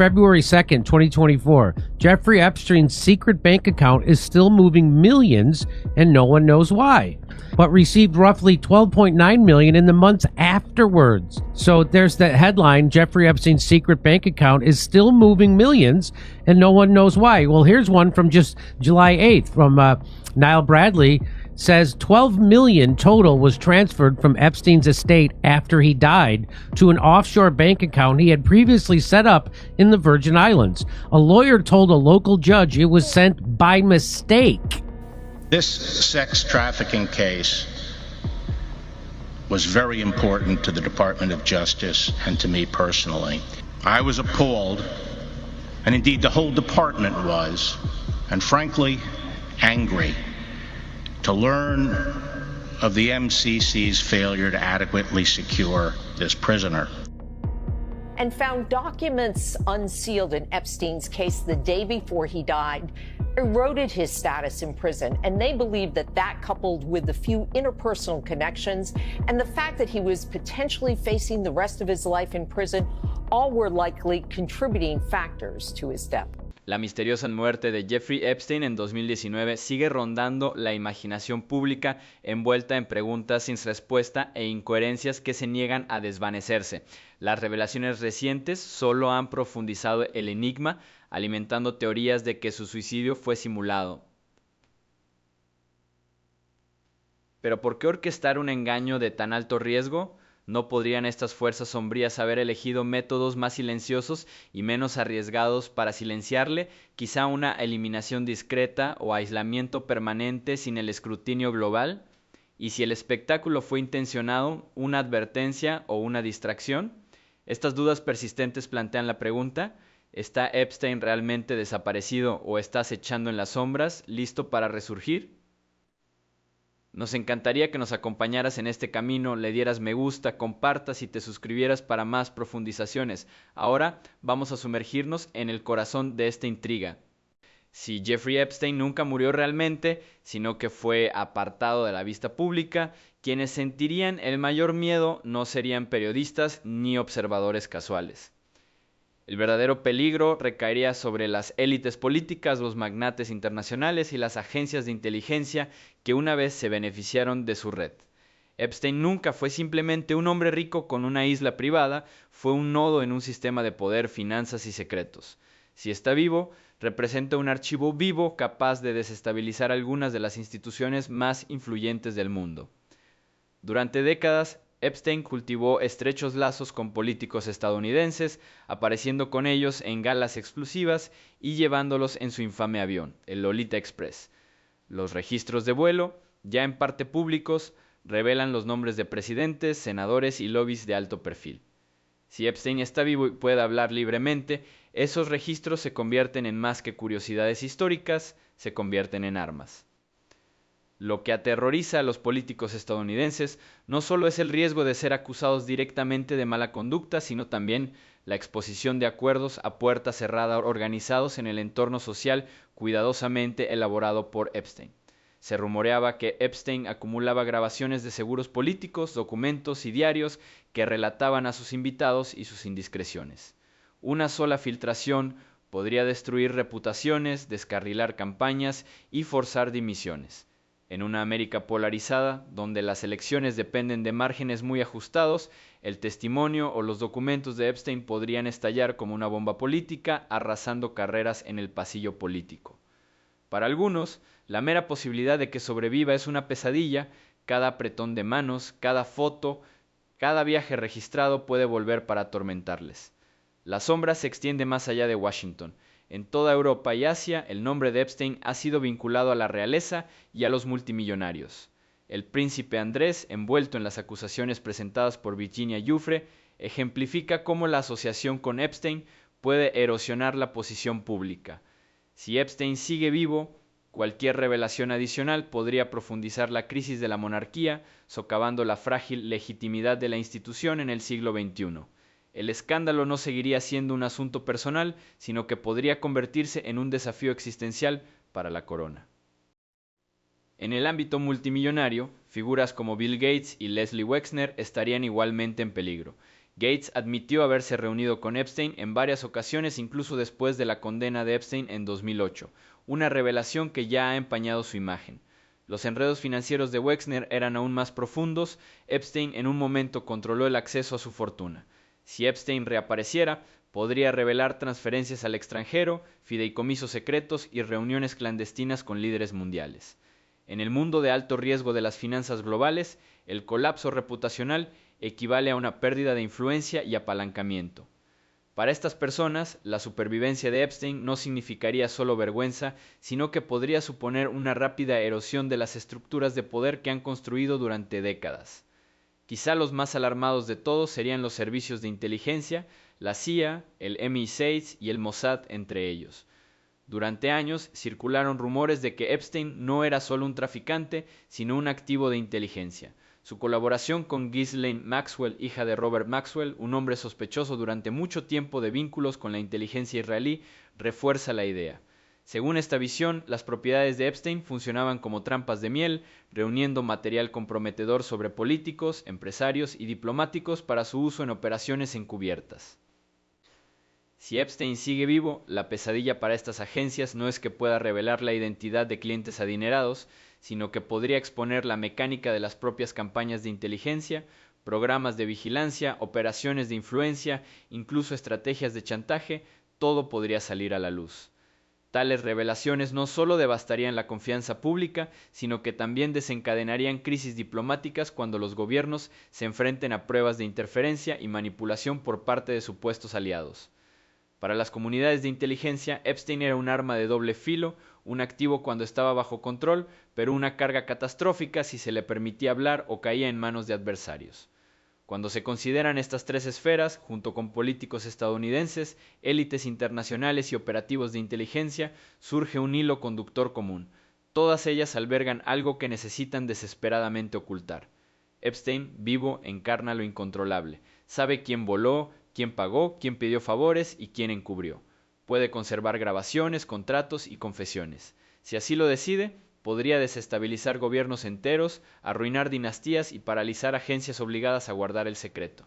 February 2nd, 2024, Jeffrey Epstein's secret bank account is still moving millions and no one knows why, but received roughly $12.9 million in the months afterwards. So there's that headline, Jeffrey Epstein's secret bank account is still moving millions and no one knows why. Well, here's one from just July 8th from Niall Bradley. Says 12 million total was transferred from Epstein's estate after he died to an offshore bank account he had previously set up in the Virgin Islands. A lawyer told a local judge it was sent by mistake. This sex trafficking case was very important to the Department of Justice and to me personally. I was appalled, and indeed the whole department was, and frankly, angry to learn of the MCC's failure to adequately secure this prisoner. And found documents unsealed in Epstein's case the day before he died eroded his status in prison. And they believe that that, coupled with the few interpersonal connections and the fact that he was potentially facing the rest of his life in prison, all were likely contributing factors to his death. La misteriosa muerte de Jeffrey Epstein en 2019 sigue rondando la imaginación pública, envuelta en preguntas sin respuesta e incoherencias que se niegan a desvanecerse. Las revelaciones recientes solo han profundizado el enigma, alimentando teorías de que su suicidio fue simulado. ¿Pero por qué orquestar un engaño de tan alto riesgo? ¿No podrían estas fuerzas sombrías haber elegido métodos más silenciosos y menos arriesgados para silenciarle? Quizá una eliminación discreta o aislamiento permanente sin el escrutinio global. ¿Y si el espectáculo fue intencionado, una advertencia o una distracción? Estas dudas persistentes plantean la pregunta: ¿está Epstein realmente desaparecido o está acechando en las sombras, listo para resurgir? Nos encantaría que nos acompañaras en este camino, le dieras me gusta, compartas y te suscribieras para más profundizaciones. Ahora vamos a sumergirnos en el corazón de esta intriga. Si Jeffrey Epstein nunca murió realmente, sino que fue apartado de la vista pública, quienes sentirían el mayor miedo no serían periodistas ni observadores casuales. El verdadero peligro recaería sobre las élites políticas, los magnates internacionales y las agencias de inteligencia que una vez se beneficiaron de su red. Epstein nunca fue simplemente un hombre rico con una isla privada, fue un nodo en un sistema de poder, finanzas y secretos. Si está vivo, representa un archivo vivo capaz de desestabilizar algunas de las instituciones más influyentes del mundo. Durante décadas, Epstein cultivó estrechos lazos con políticos estadounidenses, apareciendo con ellos en galas exclusivas y llevándolos en su infame avión, el Lolita Express. Los registros de vuelo, ya en parte públicos, revelan los nombres de presidentes, senadores y lobbies de alto perfil. Si Epstein está vivo y puede hablar libremente, esos registros se convierten en más que curiosidades históricas, se convierten en armas. Lo que aterroriza a los políticos estadounidenses no solo es el riesgo de ser acusados directamente de mala conducta, sino también la exposición de acuerdos a puerta cerrada organizados en el entorno social cuidadosamente elaborado por Epstein. Se rumoreaba que Epstein acumulaba grabaciones de seguros políticos, documentos y diarios que relataban a sus invitados y sus indiscreciones. Una sola filtración podría destruir reputaciones, descarrilar campañas y forzar dimisiones. En una América polarizada, donde las elecciones dependen de márgenes muy ajustados, el testimonio o los documentos de Epstein podrían estallar como una bomba política, arrasando carreras en el pasillo político. Para algunos, la mera posibilidad de que sobreviva es una pesadilla. Cada apretón de manos, cada foto, cada viaje registrado puede volver para atormentarles. La sombra se extiende más allá de Washington. En toda Europa y Asia, el nombre de Epstein ha sido vinculado a la realeza y a los multimillonarios. El príncipe Andrés, envuelto en las acusaciones presentadas por Virginia Giuffre, ejemplifica cómo la asociación con Epstein puede erosionar la posición pública. Si Epstein sigue vivo, cualquier revelación adicional podría profundizar la crisis de la monarquía, socavando la frágil legitimidad de la institución en el siglo XXI. El escándalo no seguiría siendo un asunto personal, sino que podría convertirse en un desafío existencial para la corona. En el ámbito multimillonario, figuras como Bill Gates y Leslie Wexner estarían igualmente en peligro. Gates admitió haberse reunido con Epstein en varias ocasiones, incluso después de la condena de Epstein en 2008, una revelación que ya ha empañado su imagen. Los enredos financieros de Wexner eran aún más profundos. Epstein en un momento controló el acceso a su fortuna. Si Epstein reapareciera, podría revelar transferencias al extranjero, fideicomisos secretos y reuniones clandestinas con líderes mundiales. En el mundo de alto riesgo de las finanzas globales, el colapso reputacional equivale a una pérdida de influencia y apalancamiento. Para estas personas, la supervivencia de Epstein no significaría solo vergüenza, sino que podría suponer una rápida erosión de las estructuras de poder que han construido durante décadas. Quizá los más alarmados de todos serían los servicios de inteligencia, la CIA, el MI6 y el Mossad entre ellos. Durante años circularon rumores de que Epstein no era solo un traficante, sino un activo de inteligencia. Su colaboración con Ghislaine Maxwell, hija de Robert Maxwell, un hombre sospechoso durante mucho tiempo de vínculos con la inteligencia israelí, refuerza la idea. Según esta visión, las propiedades de Epstein funcionaban como trampas de miel, reuniendo material comprometedor sobre políticos, empresarios y diplomáticos para su uso en operaciones encubiertas. Si Epstein sigue vivo, la pesadilla para estas agencias no es que pueda revelar la identidad de clientes adinerados, sino que podría exponer la mecánica de las propias campañas de inteligencia, programas de vigilancia, operaciones de influencia, incluso estrategias de chantaje. Todo podría salir a la luz. Tales revelaciones no solo devastarían la confianza pública, sino que también desencadenarían crisis diplomáticas cuando los gobiernos se enfrenten a pruebas de interferencia y manipulación por parte de supuestos aliados. Para las comunidades de inteligencia, Epstein era un arma de doble filo, un activo cuando estaba bajo control, pero una carga catastrófica si se le permitía hablar o caía en manos de adversarios. Cuando se consideran estas tres esferas, junto con políticos estadounidenses, élites internacionales y operativos de inteligencia, surge un hilo conductor común. Todas ellas albergan algo que necesitan desesperadamente ocultar. Epstein, vivo, encarna lo incontrolable. Sabe quién voló, quién pagó, quién pidió favores y quién encubrió. Puede conservar grabaciones, contratos y confesiones. Si así lo decide, podría desestabilizar gobiernos enteros, arruinar dinastías y paralizar agencias obligadas a guardar el secreto.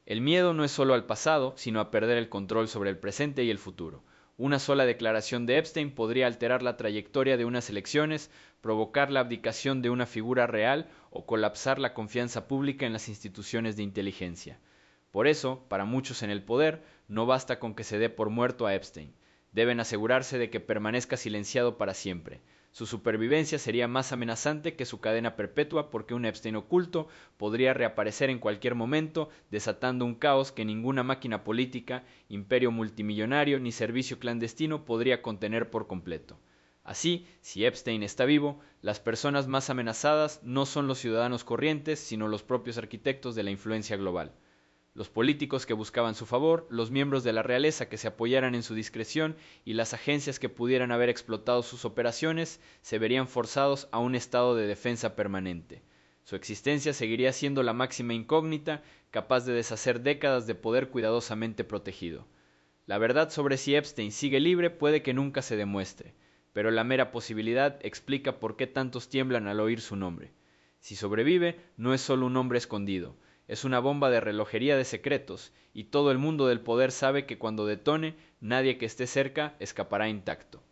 El miedo no es solo al pasado, sino a perder el control sobre el presente y el futuro. Una sola declaración de Epstein podría alterar la trayectoria de unas elecciones, provocar la abdicación de una figura real o colapsar la confianza pública en las instituciones de inteligencia. Por eso, para muchos en el poder, no basta con que se dé por muerto a Epstein. Deben asegurarse de que permanezca silenciado para siempre. Su supervivencia sería más amenazante que su cadena perpetua porque un Epstein oculto podría reaparecer en cualquier momento, desatando un caos que ninguna máquina política, imperio multimillonario ni servicio clandestino podría contener por completo. Así, si Epstein está vivo, las personas más amenazadas no son los ciudadanos corrientes, sino los propios arquitectos de la influencia global. Los políticos que buscaban su favor, los miembros de la realeza que se apoyaran en su discreción y las agencias que pudieran haber explotado sus operaciones se verían forzados a un estado de defensa permanente. Su existencia seguiría siendo la máxima incógnita, capaz de deshacer décadas de poder cuidadosamente protegido. La verdad sobre si Epstein sigue libre puede que nunca se demuestre, pero la mera posibilidad explica por qué tantos tiemblan al oír su nombre. Si sobrevive, no es solo un hombre escondido. Es una bomba de relojería de secretos, y todo el mundo del poder sabe que cuando detone, nadie que esté cerca escapará intacto.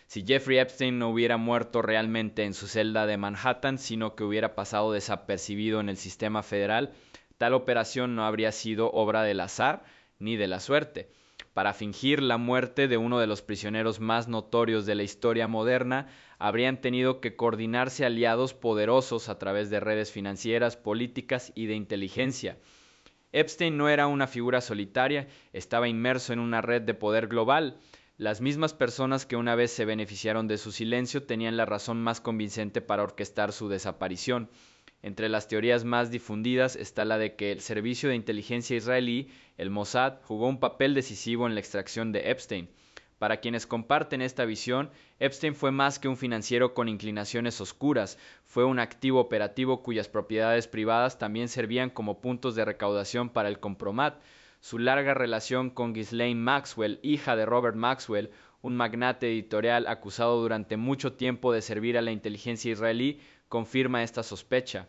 Si Jeffrey Epstein no hubiera muerto realmente en su celda de Manhattan, sino que hubiera pasado desapercibido en el sistema federal, tal operación no habría sido obra del azar ni de la suerte. Para fingir la muerte de uno de los prisioneros más notorios de la historia moderna, habrían tenido que coordinarse aliados poderosos a través de redes financieras, políticas y de inteligencia. Epstein no era una figura solitaria, estaba inmerso en una red de poder global. Las mismas personas que una vez se beneficiaron de su silencio tenían la razón más convincente para orquestar su desaparición. Entre las teorías más difundidas está la de que el servicio de inteligencia israelí, el Mossad, jugó un papel decisivo en la extracción de Epstein. Para quienes comparten esta visión, Epstein fue más que un financiero con inclinaciones oscuras, fue un activo operativo cuyas propiedades privadas también servían como puntos de recaudación para el Compromat. Su larga relación con Ghislaine Maxwell, hija de Robert Maxwell, un magnate editorial acusado durante mucho tiempo de servir a la inteligencia israelí, confirma esta sospecha.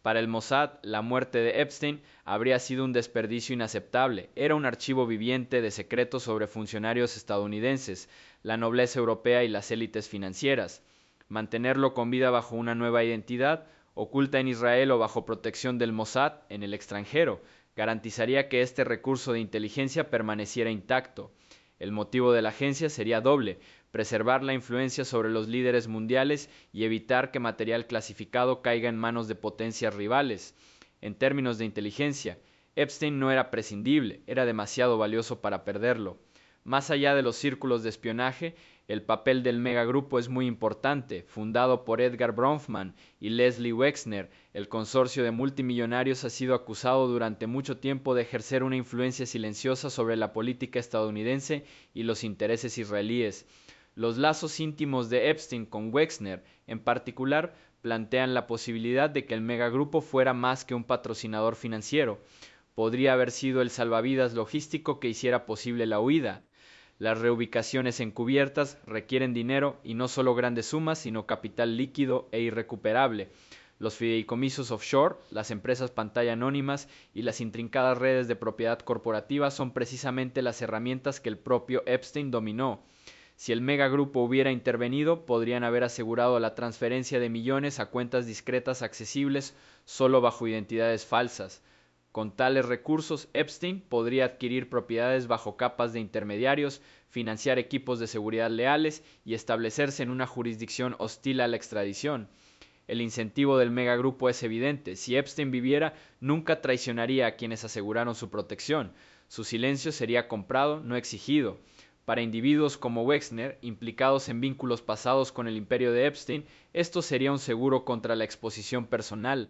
Para el Mossad, la muerte de Epstein habría sido un desperdicio inaceptable. Era un archivo viviente de secretos sobre funcionarios estadounidenses, la nobleza europea y las élites financieras. Mantenerlo con vida bajo una nueva identidad, oculta en Israel o bajo protección del Mossad en el extranjero, garantizaría que este recurso de inteligencia permaneciera intacto. El motivo de la agencia sería doble: preservar la influencia sobre los líderes mundiales y evitar que material clasificado caiga en manos de potencias rivales. En términos de inteligencia, Epstein no era prescindible, era demasiado valioso para perderlo. Más allá de los círculos de espionaje, el papel del megagrupo es muy importante. Fundado por Edgar Bronfman y Leslie Wexner, el consorcio de multimillonarios ha sido acusado durante mucho tiempo de ejercer una influencia silenciosa sobre la política estadounidense y los intereses israelíes. Los lazos íntimos de Epstein con Wexner, en particular, plantean la posibilidad de que el megagrupo fuera más que un patrocinador financiero. Podría haber sido el salvavidas logístico que hiciera posible la huida. Las reubicaciones encubiertas requieren dinero, y no solo grandes sumas, sino capital líquido e irrecuperable. Los fideicomisos offshore, las empresas pantalla anónimas y las intrincadas redes de propiedad corporativa son precisamente las herramientas que el propio Epstein dominó. Si el megagrupo hubiera intervenido, podrían haber asegurado la transferencia de millones a cuentas discretas accesibles solo bajo identidades falsas. Con tales recursos, Epstein podría adquirir propiedades bajo capas de intermediarios, financiar equipos de seguridad leales y establecerse en una jurisdicción hostil a la extradición. El incentivo del megagrupo es evidente. Si Epstein viviera, nunca traicionaría a quienes aseguraron su protección. Su silencio sería comprado, no exigido. Para individuos como Wexner, implicados en vínculos pasados con el imperio de Epstein, esto sería un seguro contra la exposición personal.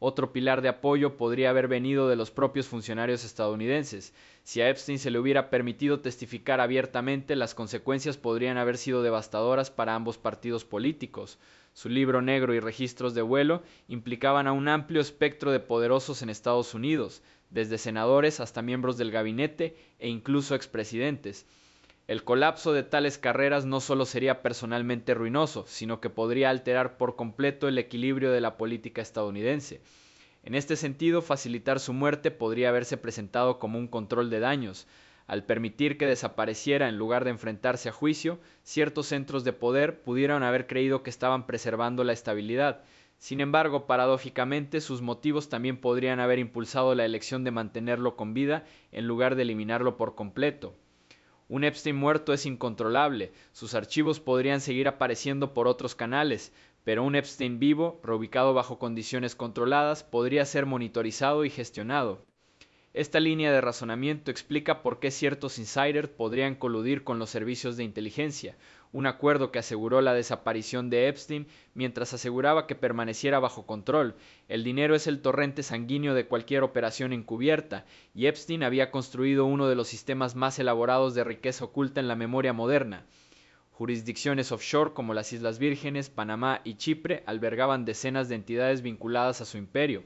Otro pilar de apoyo podría haber venido de los propios funcionarios estadounidenses. Si a Epstein se le hubiera permitido testificar abiertamente, las consecuencias podrían haber sido devastadoras para ambos partidos políticos. Su libro negro y registros de vuelo implicaban a un amplio espectro de poderosos en Estados Unidos, desde senadores hasta miembros del gabinete e incluso expresidentes. El colapso de tales carreras no solo sería personalmente ruinoso, sino que podría alterar por completo el equilibrio de la política estadounidense. En este sentido, facilitar su muerte podría haberse presentado como un control de daños. Al permitir que desapareciera en lugar de enfrentarse a juicio, ciertos centros de poder pudieron haber creído que estaban preservando la estabilidad. Sin embargo, paradójicamente, sus motivos también podrían haber impulsado la elección de mantenerlo con vida en lugar de eliminarlo por completo. Un Epstein muerto es incontrolable, sus archivos podrían seguir apareciendo por otros canales, pero un Epstein vivo, reubicado bajo condiciones controladas, podría ser monitorizado y gestionado. Esta línea de razonamiento explica por qué ciertos insiders podrían coludir con los servicios de inteligencia, un acuerdo que aseguró la desaparición de Epstein mientras aseguraba que permaneciera bajo control. El dinero es el torrente sanguíneo de cualquier operación encubierta, y Epstein había construido uno de los sistemas más elaborados de riqueza oculta en la memoria moderna. Jurisdicciones offshore como las Islas Vírgenes, Panamá y Chipre albergaban decenas de entidades vinculadas a su imperio.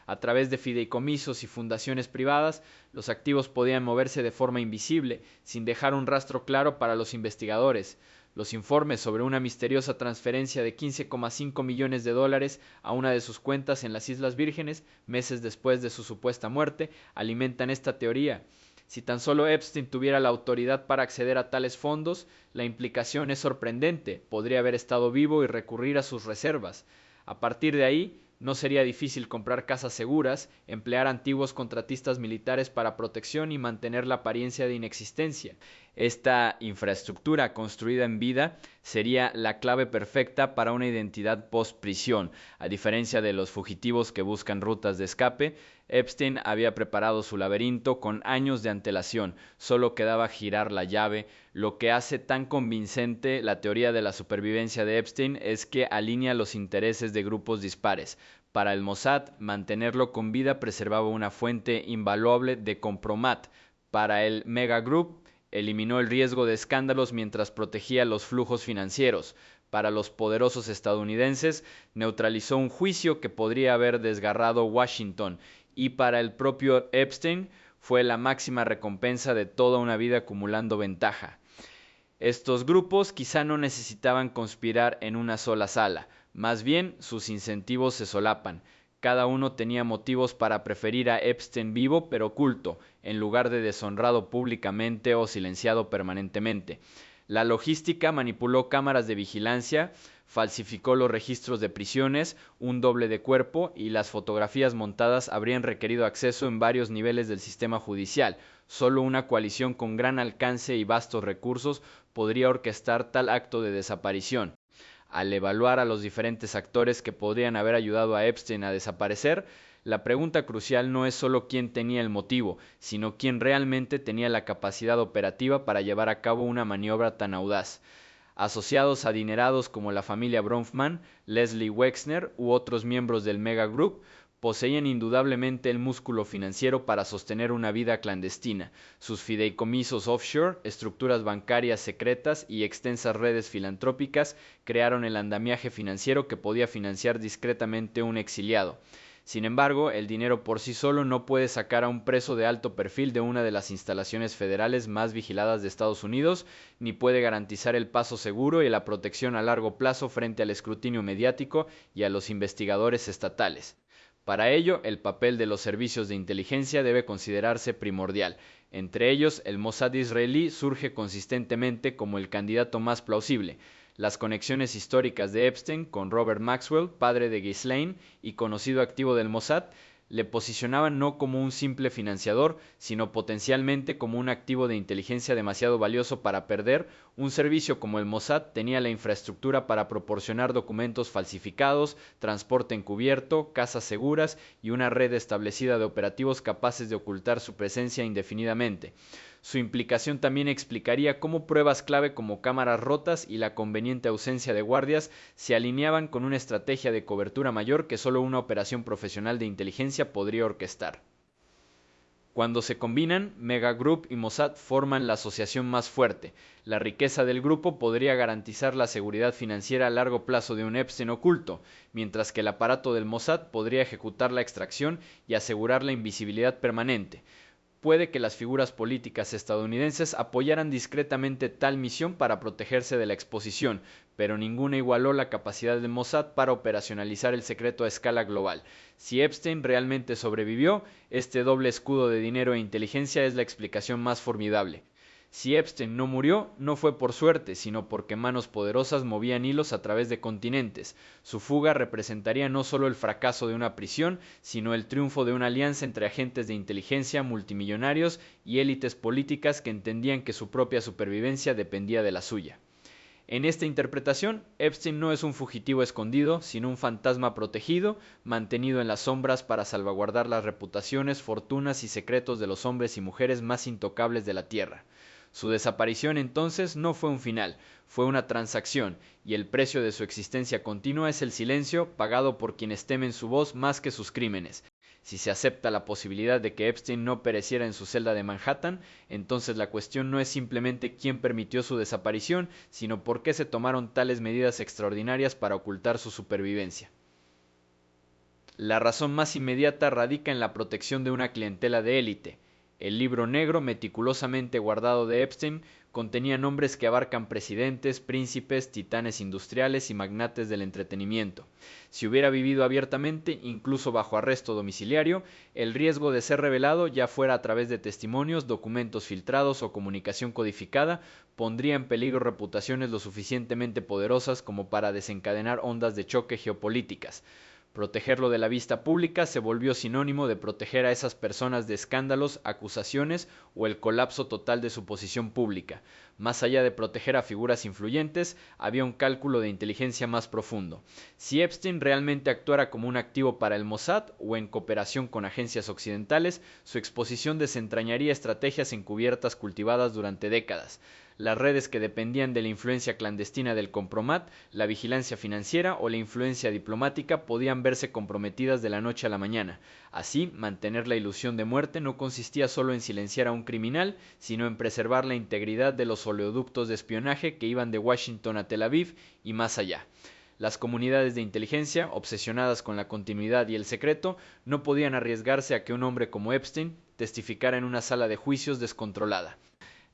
A través de fideicomisos y fundaciones privadas, los activos podían moverse de forma invisible, sin dejar un rastro claro para los investigadores. Los informes sobre una misteriosa transferencia de $15,5 millones a una de sus cuentas en las Islas Vírgenes, meses después de su supuesta muerte, alimentan esta teoría. Si tan solo Epstein tuviera la autoridad para acceder a tales fondos, la implicación es sorprendente. Podría haber estado vivo y recurrir a sus reservas. A partir de ahí, no sería difícil comprar casas seguras, emplear antiguos contratistas militares para protección y mantener la apariencia de inexistencia. Esta infraestructura construida en vida sería la clave perfecta para una identidad post-prisión. A diferencia de los fugitivos que buscan rutas de escape, Epstein había preparado su laberinto con años de antelación. Solo quedaba girar la llave. Lo que hace tan convincente la teoría de la supervivencia de Epstein es que alinea los intereses de grupos dispares. Para el Mossad, mantenerlo con vida preservaba una fuente invaluable de compromat. Para el Megagroup, eliminó el riesgo de escándalos mientras protegía los flujos financieros. Para los poderosos estadounidenses, neutralizó un juicio que podría haber desgarrado Washington. Y para el propio Epstein, fue la máxima recompensa de toda una vida acumulando ventaja. Estos grupos quizá no necesitaban conspirar en una sola sala. Más bien, sus incentivos se solapan. Cada uno tenía motivos para preferir a Epstein vivo pero oculto, en lugar de deshonrado públicamente o silenciado permanentemente. La logística manipuló cámaras de vigilancia, falsificó los registros de prisiones, un doble de cuerpo y las fotografías montadas habrían requerido acceso en varios niveles del sistema judicial. Solo una coalición con gran alcance y vastos recursos podría orquestar tal acto de desaparición. Al evaluar a los diferentes actores que podrían haber ayudado a Epstein a desaparecer, la pregunta crucial no es solo quién tenía el motivo, sino quién realmente tenía la capacidad operativa para llevar a cabo una maniobra tan audaz. Asociados adinerados como la familia Bronfman, Leslie Wexner u otros miembros del Mega Group poseían indudablemente el músculo financiero para sostener una vida clandestina. Sus fideicomisos offshore, estructuras bancarias secretas y extensas redes filantrópicas crearon el andamiaje financiero que podía financiar discretamente un exiliado. Sin embargo, el dinero por sí solo no puede sacar a un preso de alto perfil de una de las instalaciones federales más vigiladas de Estados Unidos, ni puede garantizar el paso seguro y la protección a largo plazo frente al escrutinio mediático y a los investigadores estatales. Para ello, el papel de los servicios de inteligencia debe considerarse primordial. Entre ellos, el Mossad israelí surge consistentemente como el candidato más plausible. Las conexiones históricas de Epstein con Robert Maxwell, padre de Ghislaine y conocido activo del Mossad, le posicionaban no como un simple financiador, sino potencialmente como un activo de inteligencia demasiado valioso para perder. Un servicio como el Mossad tenía la infraestructura para proporcionar documentos falsificados, transporte encubierto, casas seguras y una red establecida de operativos capaces de ocultar su presencia indefinidamente. Su implicación también explicaría cómo pruebas clave como cámaras rotas y la conveniente ausencia de guardias se alineaban con una estrategia de cobertura mayor que solo una operación profesional de inteligencia podría orquestar. Cuando se combinan, Mega Group y Mossad forman la asociación más fuerte. La riqueza del grupo podría garantizar la seguridad financiera a largo plazo de un Epstein oculto, mientras que el aparato del Mossad podría ejecutar la extracción y asegurar la invisibilidad permanente. Puede que las figuras políticas estadounidenses apoyaran discretamente tal misión para protegerse de la exposición, pero ninguna igualó la capacidad del Mossad para operacionalizar el secreto a escala global. Si Epstein realmente sobrevivió, este doble escudo de dinero e inteligencia es la explicación más formidable. Si Epstein no murió, no fue por suerte, sino porque manos poderosas movían hilos a través de continentes. Su fuga representaría no solo el fracaso de una prisión, sino el triunfo de una alianza entre agentes de inteligencia, multimillonarios y élites políticas que entendían que su propia supervivencia dependía de la suya. En esta interpretación, Epstein no es un fugitivo escondido, sino un fantasma protegido, mantenido en las sombras para salvaguardar las reputaciones, fortunas y secretos de los hombres y mujeres más intocables de la Tierra. Su desaparición entonces no fue un final, fue una transacción, y el precio de su existencia continua es el silencio pagado por quienes temen su voz más que sus crímenes. Si se acepta la posibilidad de que Epstein no pereciera en su celda de Manhattan, entonces la cuestión no es simplemente quién permitió su desaparición, sino por qué se tomaron tales medidas extraordinarias para ocultar su supervivencia. La razón más inmediata radica en la protección de una clientela de élite. El libro negro meticulosamente guardado de Epstein contenía nombres que abarcan presidentes, príncipes, titanes industriales y magnates del entretenimiento. Si hubiera vivido abiertamente, incluso bajo arresto domiciliario, el riesgo de ser revelado, ya fuera a través de testimonios, documentos filtrados o comunicación codificada, pondría en peligro reputaciones lo suficientemente poderosas como para desencadenar ondas de choque geopolíticas. Protegerlo de la vista pública se volvió sinónimo de proteger a esas personas de escándalos, acusaciones o el colapso total de su posición pública. Más allá de proteger a figuras influyentes, había un cálculo de inteligencia más profundo. Si Epstein realmente actuara como un activo para el Mossad o en cooperación con agencias occidentales, su exposición desentrañaría estrategias encubiertas cultivadas durante décadas. Las redes que dependían de la influencia clandestina del compromat, la vigilancia financiera o la influencia diplomática podían verse comprometidas de la noche a la mañana. Así, mantener la ilusión de muerte no consistía solo en silenciar a un criminal, sino en preservar la integridad de los oleoductos de espionaje que iban de Washington a Tel Aviv y más allá. Las comunidades de inteligencia, obsesionadas con la continuidad y el secreto, no podían arriesgarse a que un hombre como Epstein testificara en una sala de juicios descontrolada.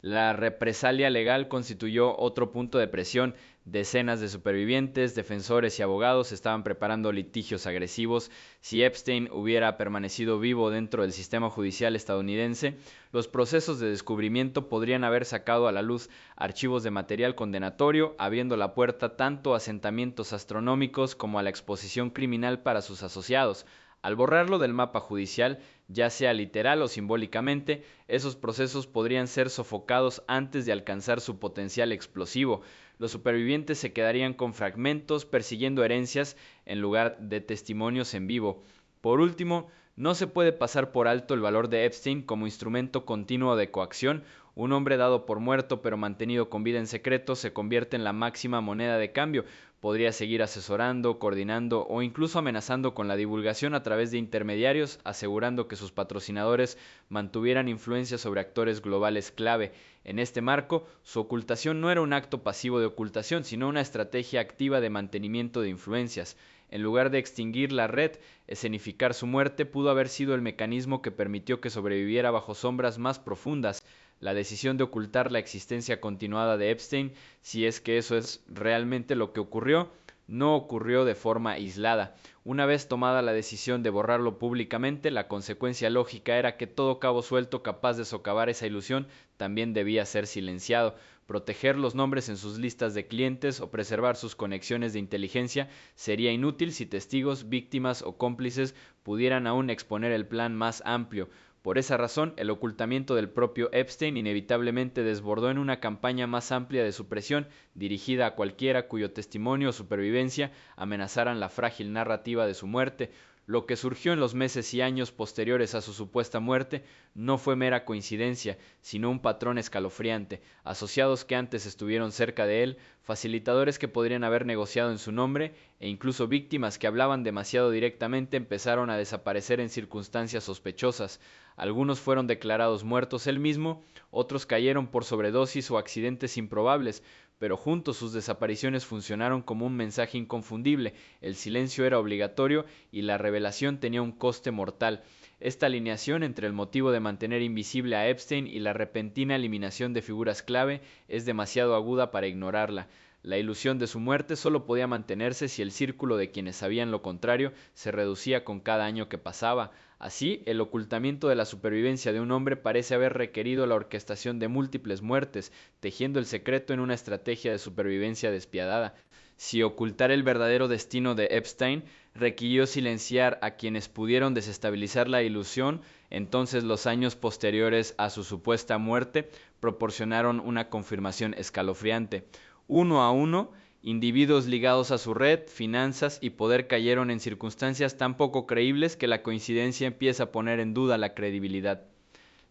La represalia legal constituyó otro punto de presión. Decenas de supervivientes, defensores y abogados estaban preparando litigios agresivos. Si Epstein hubiera permanecido vivo dentro del sistema judicial estadounidense, los procesos de descubrimiento podrían haber sacado a la luz archivos de material condenatorio, abriendo la puerta tanto a asentamientos astronómicos como a la exposición criminal para sus asociados. Al borrarlo del mapa judicial, ya sea literal o simbólicamente, esos procesos podrían ser sofocados antes de alcanzar su potencial explosivo. Los supervivientes se quedarían con fragmentos, persiguiendo herencias en lugar de testimonios en vivo. Por último, no se puede pasar por alto el valor de Epstein como instrumento continuo de coacción. Un hombre dado por muerto pero mantenido con vida en secreto se convierte en la máxima moneda de cambio. Podría seguir asesorando, coordinando o incluso amenazando con la divulgación a través de intermediarios, asegurando que sus patrocinadores mantuvieran influencia sobre actores globales clave. En este marco, su ocultación no era un acto pasivo de ocultación, sino una estrategia activa de mantenimiento de influencias. En lugar de extinguir la red, escenificar su muerte pudo haber sido el mecanismo que permitió que sobreviviera bajo sombras más profundas. La decisión de ocultar la existencia continuada de Epstein, si es que eso es realmente lo que ocurrió, no ocurrió de forma aislada. Una vez tomada la decisión de borrarlo públicamente, la consecuencia lógica era que todo cabo suelto capaz de socavar esa ilusión también debía ser silenciado. Proteger los nombres en sus listas de clientes o preservar sus conexiones de inteligencia sería inútil si testigos, víctimas o cómplices pudieran aún exponer el plan más amplio. Por esa razón, el ocultamiento del propio Epstein inevitablemente desbordó en una campaña más amplia de supresión, dirigida a cualquiera cuyo testimonio o supervivencia amenazaran la frágil narrativa de su muerte. Lo que surgió en los meses y años posteriores a su supuesta muerte no fue mera coincidencia, sino un patrón escalofriante. Asociados que antes estuvieron cerca de él, facilitadores que podrían haber negociado en su nombre, e incluso víctimas que hablaban demasiado directamente empezaron a desaparecer en circunstancias sospechosas. Algunos fueron declarados muertos él mismo, otros cayeron por sobredosis o accidentes improbables, pero juntos sus desapariciones funcionaron como un mensaje inconfundible. El silencio era obligatorio y la revelación tenía un coste mortal. Esta alineación entre el motivo de mantener invisible a Epstein y la repentina eliminación de figuras clave es demasiado aguda para ignorarla. La ilusión de su muerte solo podía mantenerse si el círculo de quienes sabían lo contrario se reducía con cada año que pasaba. Así, el ocultamiento de la supervivencia de un hombre parece haber requerido la orquestación de múltiples muertes, tejiendo el secreto en una estrategia de supervivencia despiadada. Si ocultar el verdadero destino de Epstein requirió silenciar a quienes pudieron desestabilizar la ilusión, entonces los años posteriores a su supuesta muerte proporcionaron una confirmación escalofriante. Uno a uno, individuos ligados a su red, finanzas y poder cayeron en circunstancias tan poco creíbles que la coincidencia empieza a poner en duda la credibilidad.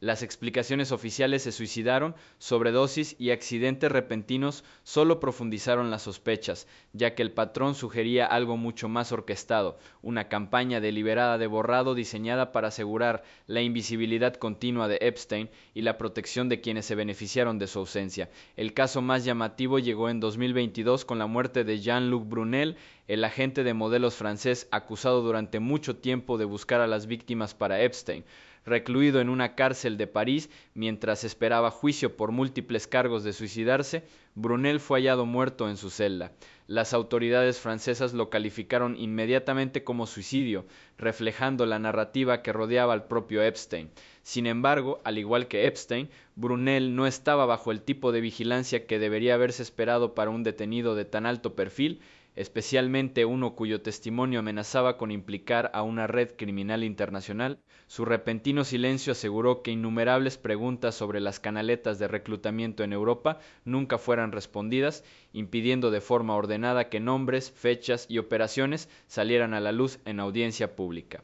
Las explicaciones oficiales se suicidaron, sobredosis y accidentes repentinos solo profundizaron las sospechas, ya que el patrón sugería algo mucho más orquestado, una campaña deliberada de borrado diseñada para asegurar la invisibilidad continua de Epstein y la protección de quienes se beneficiaron de su ausencia. El caso más llamativo llegó en 2022 con la muerte de Jean-Luc Brunel, el agente de modelos francés acusado durante mucho tiempo de buscar a las víctimas para Epstein. Recluido en una cárcel de París mientras esperaba juicio por múltiples cargos de suicidarse, Brunel fue hallado muerto en su celda. Las autoridades francesas lo calificaron inmediatamente como suicidio, reflejando la narrativa que rodeaba al propio Epstein. Sin embargo, al igual que Epstein, Brunel no estaba bajo el tipo de vigilancia que debería haberse esperado para un detenido de tan alto perfil, especialmente uno cuyo testimonio amenazaba con implicar a una red criminal internacional. Su repentino silencio aseguró que innumerables preguntas sobre las canaletas de reclutamiento en Europa nunca fueran respondidas, impidiendo de forma ordenada que nombres, fechas y operaciones salieran a la luz en audiencia pública.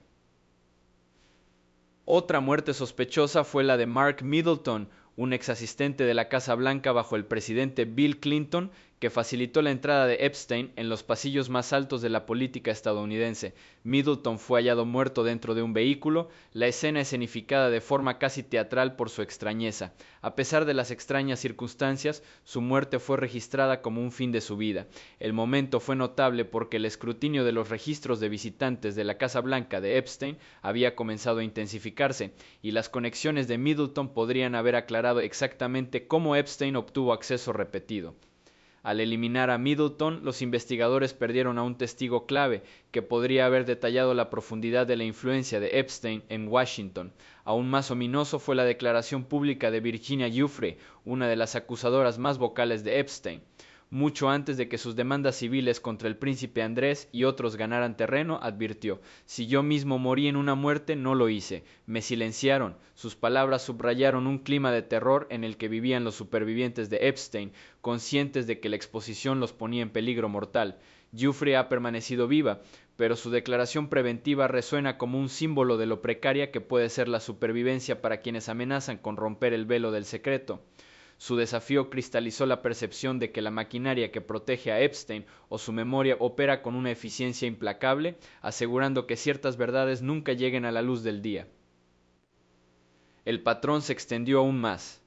Otra muerte sospechosa fue la de Mark Middleton, un ex asistente de la Casa Blanca bajo el presidente Bill Clinton, que facilitó la entrada de Epstein en los pasillos más altos de la política estadounidense. Middleton fue hallado muerto dentro de un vehículo, la escena escenificada de forma casi teatral por su extrañeza. A pesar de las extrañas circunstancias, su muerte fue registrada como un fin de su vida. El momento fue notable porque el escrutinio de los registros de visitantes de la Casa Blanca de Epstein había comenzado a intensificarse, y las conexiones de Middleton podrían haber aclarado exactamente cómo Epstein obtuvo acceso repetido. Al eliminar a Middleton, los investigadores perdieron a un testigo clave que podría haber detallado la profundidad de la influencia de Epstein en Washington. Aún más ominoso fue la declaración pública de Virginia Giuffre, una de las acusadoras más vocales de Epstein. Mucho antes de que sus demandas civiles contra el príncipe Andrés y otros ganaran terreno, advirtió: «Si yo mismo morí en una muerte, no lo hice. Me silenciaron». Sus palabras subrayaron un clima de terror en el que vivían los supervivientes de Epstein, conscientes de que la exposición los ponía en peligro mortal. Giuffre ha permanecido viva, pero su declaración preventiva resuena como un símbolo de lo precaria que puede ser la supervivencia para quienes amenazan con romper el velo del secreto. Su desafío cristalizó la percepción de que la maquinaria que protege a Epstein o su memoria opera con una eficiencia implacable, asegurando que ciertas verdades nunca lleguen a la luz del día. El patrón se extendió aún más.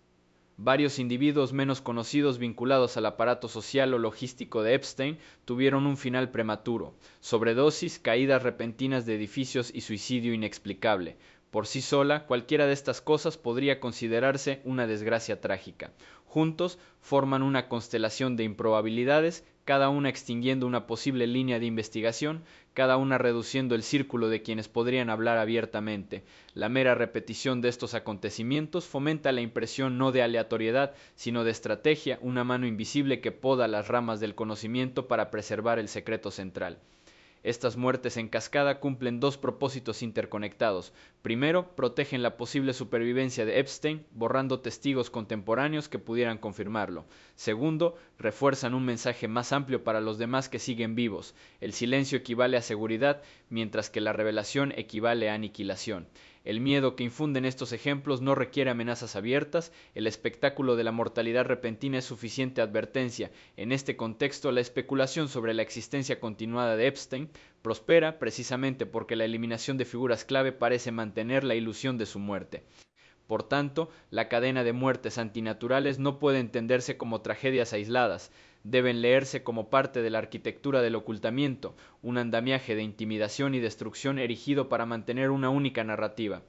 Varios individuos menos conocidos vinculados al aparato social o logístico de Epstein tuvieron un final prematuro: sobredosis, caídas repentinas de edificios y suicidio inexplicable. Por sí sola, cualquiera de estas cosas podría considerarse una desgracia trágica. Juntos forman una constelación de improbabilidades, cada una extinguiendo una posible línea de investigación, cada una reduciendo el círculo de quienes podrían hablar abiertamente. La mera repetición de estos acontecimientos fomenta la impresión no de aleatoriedad, sino de estrategia, una mano invisible que poda las ramas del conocimiento para preservar el secreto central. Estas muertes en cascada cumplen dos propósitos interconectados. Primero, protegen la posible supervivencia de Epstein, borrando testigos contemporáneos que pudieran confirmarlo. Segundo, refuerzan un mensaje más amplio para los demás que siguen vivos. El silencio equivale a seguridad, mientras que la revelación equivale a aniquilación. El miedo que infunden estos ejemplos no requiere amenazas abiertas, el espectáculo de la mortalidad repentina es suficiente advertencia. En este contexto, la especulación sobre la existencia continuada de Epstein prospera precisamente porque la eliminación de figuras clave parece mantener la ilusión de su muerte. Por tanto, la cadena de muertes antinaturales no puede entenderse como tragedias aisladas, deben leerse como parte de la arquitectura del ocultamiento, un andamiaje de intimidación y destrucción erigido para mantener una única narrativa.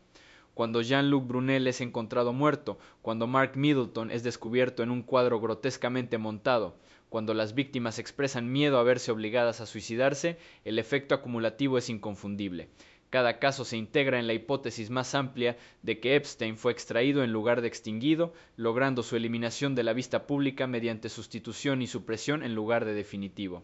Cuando Jean-Luc Brunel es encontrado muerto, cuando Mark Middleton es descubierto en un cuadro grotescamente montado, cuando las víctimas expresan miedo a verse obligadas a suicidarse, el efecto acumulativo es inconfundible. Cada caso se integra en la hipótesis más amplia de que Epstein fue extraído en lugar de extinguido, logrando su eliminación de la vista pública mediante sustitución y supresión en lugar de definitivo.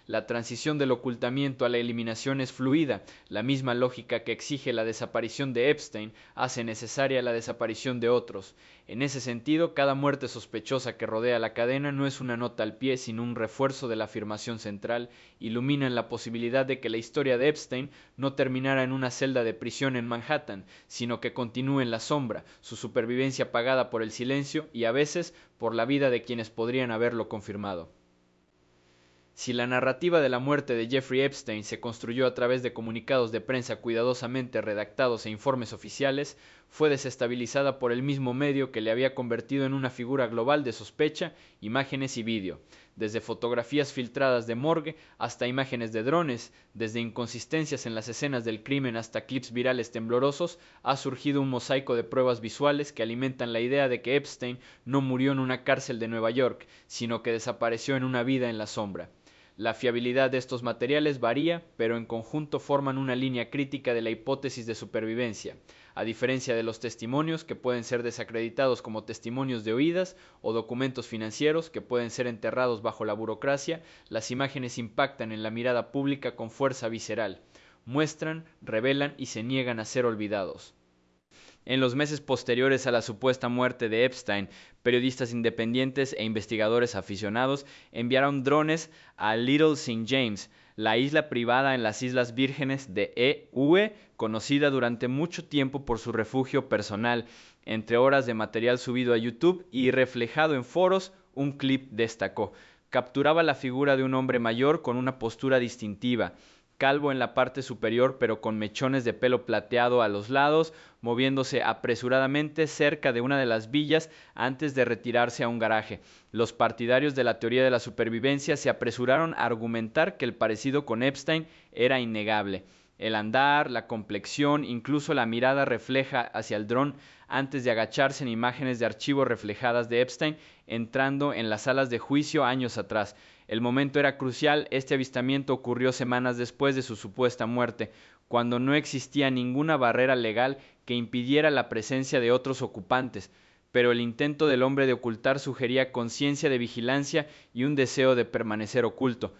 La transición del ocultamiento a la eliminación es fluida. La misma lógica que exige la desaparición de Epstein hace necesaria la desaparición de otros. En ese sentido, cada muerte sospechosa que rodea la cadena no es una nota al pie, sino un refuerzo de la afirmación central. Iluminan la posibilidad de que la historia de Epstein no terminara en una celda de prisión en Manhattan, sino que continúe en la sombra, su supervivencia pagada por el silencio y a veces por la vida de quienes podrían haberlo confirmado. Si la narrativa de la muerte de Jeffrey Epstein se construyó a través de comunicados de prensa cuidadosamente redactados e informes oficiales, fue desestabilizada por el mismo medio que le había convertido en una figura global de sospecha, imágenes y vídeo. Desde fotografías filtradas de morgue hasta imágenes de drones, desde inconsistencias en las escenas del crimen hasta clips virales temblorosos, ha surgido un mosaico de pruebas visuales que alimentan la idea de que Epstein no murió en una cárcel de Nueva York, sino que desapareció en una vida en la sombra. La fiabilidad de estos materiales varía, pero en conjunto forman una línea crítica de la hipótesis de supervivencia. A diferencia de los testimonios, que pueden ser desacreditados como testimonios de oídas, o documentos financieros, que pueden ser enterrados bajo la burocracia, las imágenes impactan en la mirada pública con fuerza visceral. Muestran, revelan y se niegan a ser olvidados. En los meses posteriores a la supuesta muerte de Epstein, periodistas independientes e investigadores aficionados enviaron drones a Little St. James, la isla privada en las Islas Vírgenes de EUE, conocida durante mucho tiempo por su refugio personal. Entre horas de material subido a YouTube y reflejado en foros, un clip destacó: capturaba la figura de un hombre mayor con una postura distintiva, calvo en la parte superior pero con mechones de pelo plateado a los lados, moviéndose apresuradamente cerca de una de las villas antes de retirarse a un garaje. Los partidarios de la teoría de la supervivencia se apresuraron a argumentar que el parecido con Epstein era innegable. El andar, la complexión, incluso la mirada refleja hacia el dron antes de agacharse en imágenes de archivo reflejadas de Epstein entrando en las salas de juicio años atrás. El momento era crucial, este avistamiento ocurrió semanas después de su supuesta muerte, cuando no existía ninguna barrera legal que impidiera la presencia de otros ocupantes, pero el intento del hombre de ocultar sugería conciencia de vigilancia y un deseo de permanecer oculto.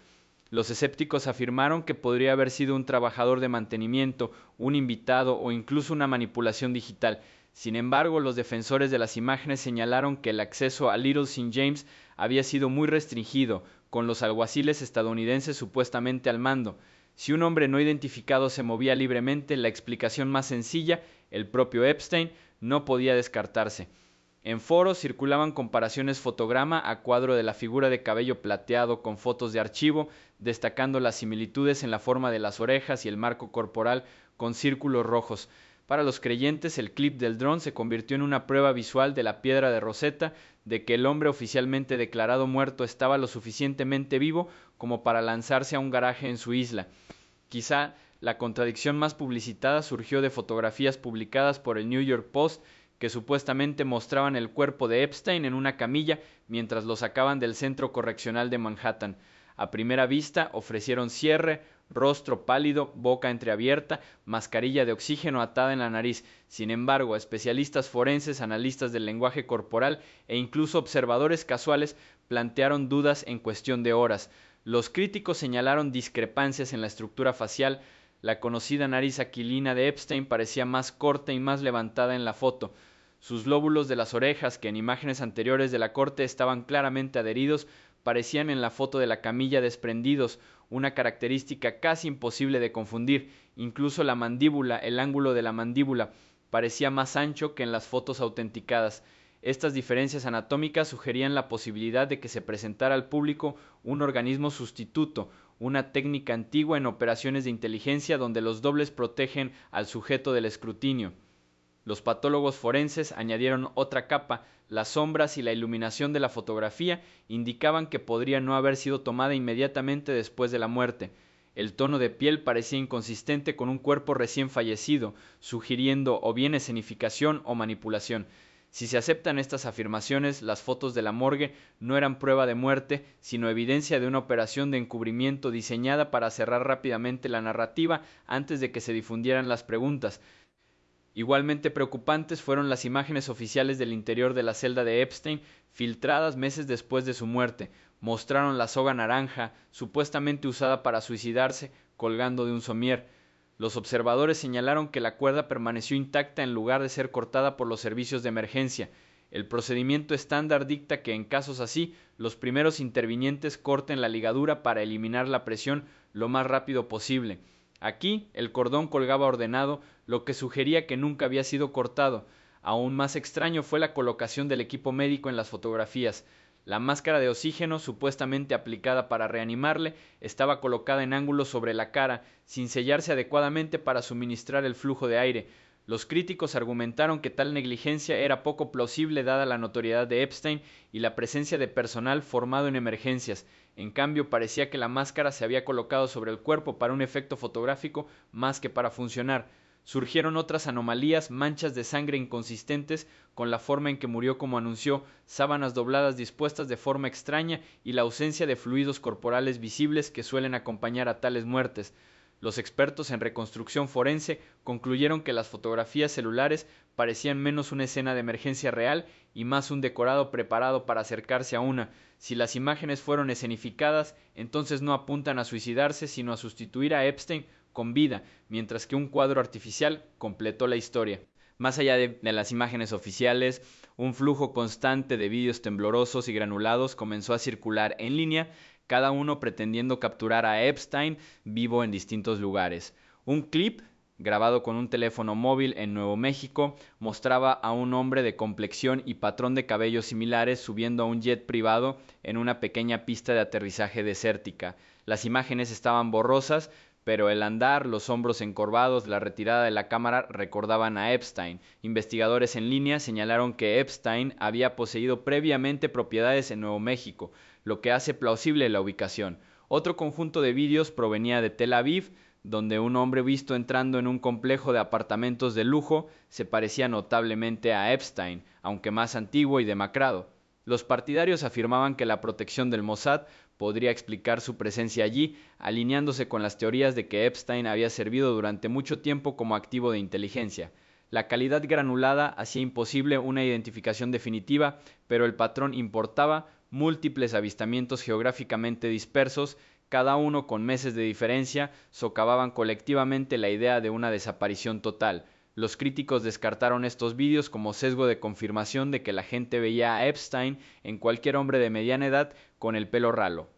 Los escépticos afirmaron que podría haber sido un trabajador de mantenimiento, un invitado o incluso una manipulación digital. Sin embargo, los defensores de las imágenes señalaron que el acceso a Little St. James había sido muy restringido, con los alguaciles estadounidenses supuestamente al mando. Si un hombre no identificado se movía libremente, la explicación más sencilla, el propio Epstein, no podía descartarse. En foros circulaban comparaciones fotograma a cuadro de la figura de cabello plateado con fotos de archivo, destacando las similitudes en la forma de las orejas y el marco corporal con círculos rojos. Para los creyentes, el clip del dron se convirtió en una prueba visual de la piedra de Rosetta de que el hombre oficialmente declarado muerto estaba lo suficientemente vivo como para lanzarse a un garaje en su isla. Quizá la contradicción más publicitada surgió de fotografías publicadas por el New York Post que supuestamente mostraban el cuerpo de Epstein en una camilla mientras lo sacaban del centro correccional de Manhattan. A primera vista ofrecieron cierre, rostro pálido, boca entreabierta, mascarilla de oxígeno atada en la nariz. Sin embargo, especialistas forenses, analistas del lenguaje corporal e incluso observadores casuales plantearon dudas en cuestión de horas. Los críticos señalaron discrepancias en la estructura facial. La conocida nariz aquilina de Epstein parecía más corta y más levantada en la foto. Sus lóbulos de las orejas, que en imágenes anteriores de la corte estaban claramente adheridos, parecían en la foto de la camilla desprendidos, una característica casi imposible de confundir. Incluso la mandíbula, el ángulo de la mandíbula, parecía más ancho que en las fotos autenticadas. Estas diferencias anatómicas sugerían la posibilidad de que se presentara al público un organismo sustituto, una técnica antigua en operaciones de inteligencia donde los dobles protegen al sujeto del escrutinio. Los patólogos forenses añadieron otra capa. Las sombras y la iluminación de la fotografía indicaban que podría no haber sido tomada inmediatamente después de la muerte. El tono de piel parecía inconsistente con un cuerpo recién fallecido, sugiriendo o bien escenificación o manipulación. Si se aceptan estas afirmaciones, las fotos de la morgue no eran prueba de muerte, sino evidencia de una operación de encubrimiento diseñada para cerrar rápidamente la narrativa antes de que se difundieran las preguntas. Igualmente preocupantes fueron las imágenes oficiales del interior de la celda de Epstein, filtradas meses después de su muerte. Mostraron la soga naranja, supuestamente usada para suicidarse, colgando de un somier. Los observadores señalaron que la cuerda permaneció intacta en lugar de ser cortada por los servicios de emergencia. El procedimiento estándar dicta que en casos así, los primeros intervinientes corten la ligadura para eliminar la presión lo más rápido posible. Aquí el cordón colgaba ordenado, lo que sugería que nunca había sido cortado. Aún más extraño fue la colocación del equipo médico en las fotografías. La máscara de oxígeno, supuestamente aplicada para reanimarle, estaba colocada en ángulo sobre la cara, sin sellarse adecuadamente para suministrar el flujo de aire. Los críticos argumentaron que tal negligencia era poco plausible dada la notoriedad de Epstein y la presencia de personal formado en emergencias. En cambio, parecía que la máscara se había colocado sobre el cuerpo para un efecto fotográfico más que para funcionar. Surgieron otras anomalías, manchas de sangre inconsistentes con la forma en que murió como anunció, sábanas dobladas dispuestas de forma extraña y la ausencia de fluidos corporales visibles que suelen acompañar a tales muertes. Los expertos en reconstrucción forense concluyeron que las fotografías celulares parecían menos una escena de emergencia real y más un decorado preparado para acercarse a una. Si las imágenes fueron escenificadas, entonces no apuntan a suicidarse, sino a sustituir a Epstein con vida, mientras que un cuadro artificial completó la historia. Más allá de las imágenes oficiales, un flujo constante de vídeos temblorosos y granulados comenzó a circular en línea, cada uno pretendiendo capturar a Epstein vivo en distintos lugares. Un clip grabado con un teléfono móvil en Nuevo México, mostraba a un hombre de complexión y patrón de cabello similares subiendo a un jet privado en una pequeña pista de aterrizaje desértica. Las imágenes estaban borrosas, pero el andar, los hombros encorvados, la retirada de la cámara recordaban a Epstein. Investigadores en línea señalaron que Epstein había poseído previamente propiedades en Nuevo México, lo que hace plausible la ubicación. Otro conjunto de vídeos provenía de Tel Aviv, donde un hombre visto entrando en un complejo de apartamentos de lujo se parecía notablemente a Epstein, aunque más antiguo y demacrado. Los partidarios afirmaban que la protección del Mossad podría explicar su presencia allí, alineándose con las teorías de que Epstein había servido durante mucho tiempo como activo de inteligencia. La calidad granulada hacía imposible una identificación definitiva, pero el patrón importaba múltiples avistamientos geográficamente dispersos, cada uno con meses de diferencia, socavaban colectivamente la idea de una desaparición total. Los críticos descartaron estos vídeos como sesgo de confirmación de que la gente veía a Epstein en cualquier hombre de mediana edad con el pelo ralo.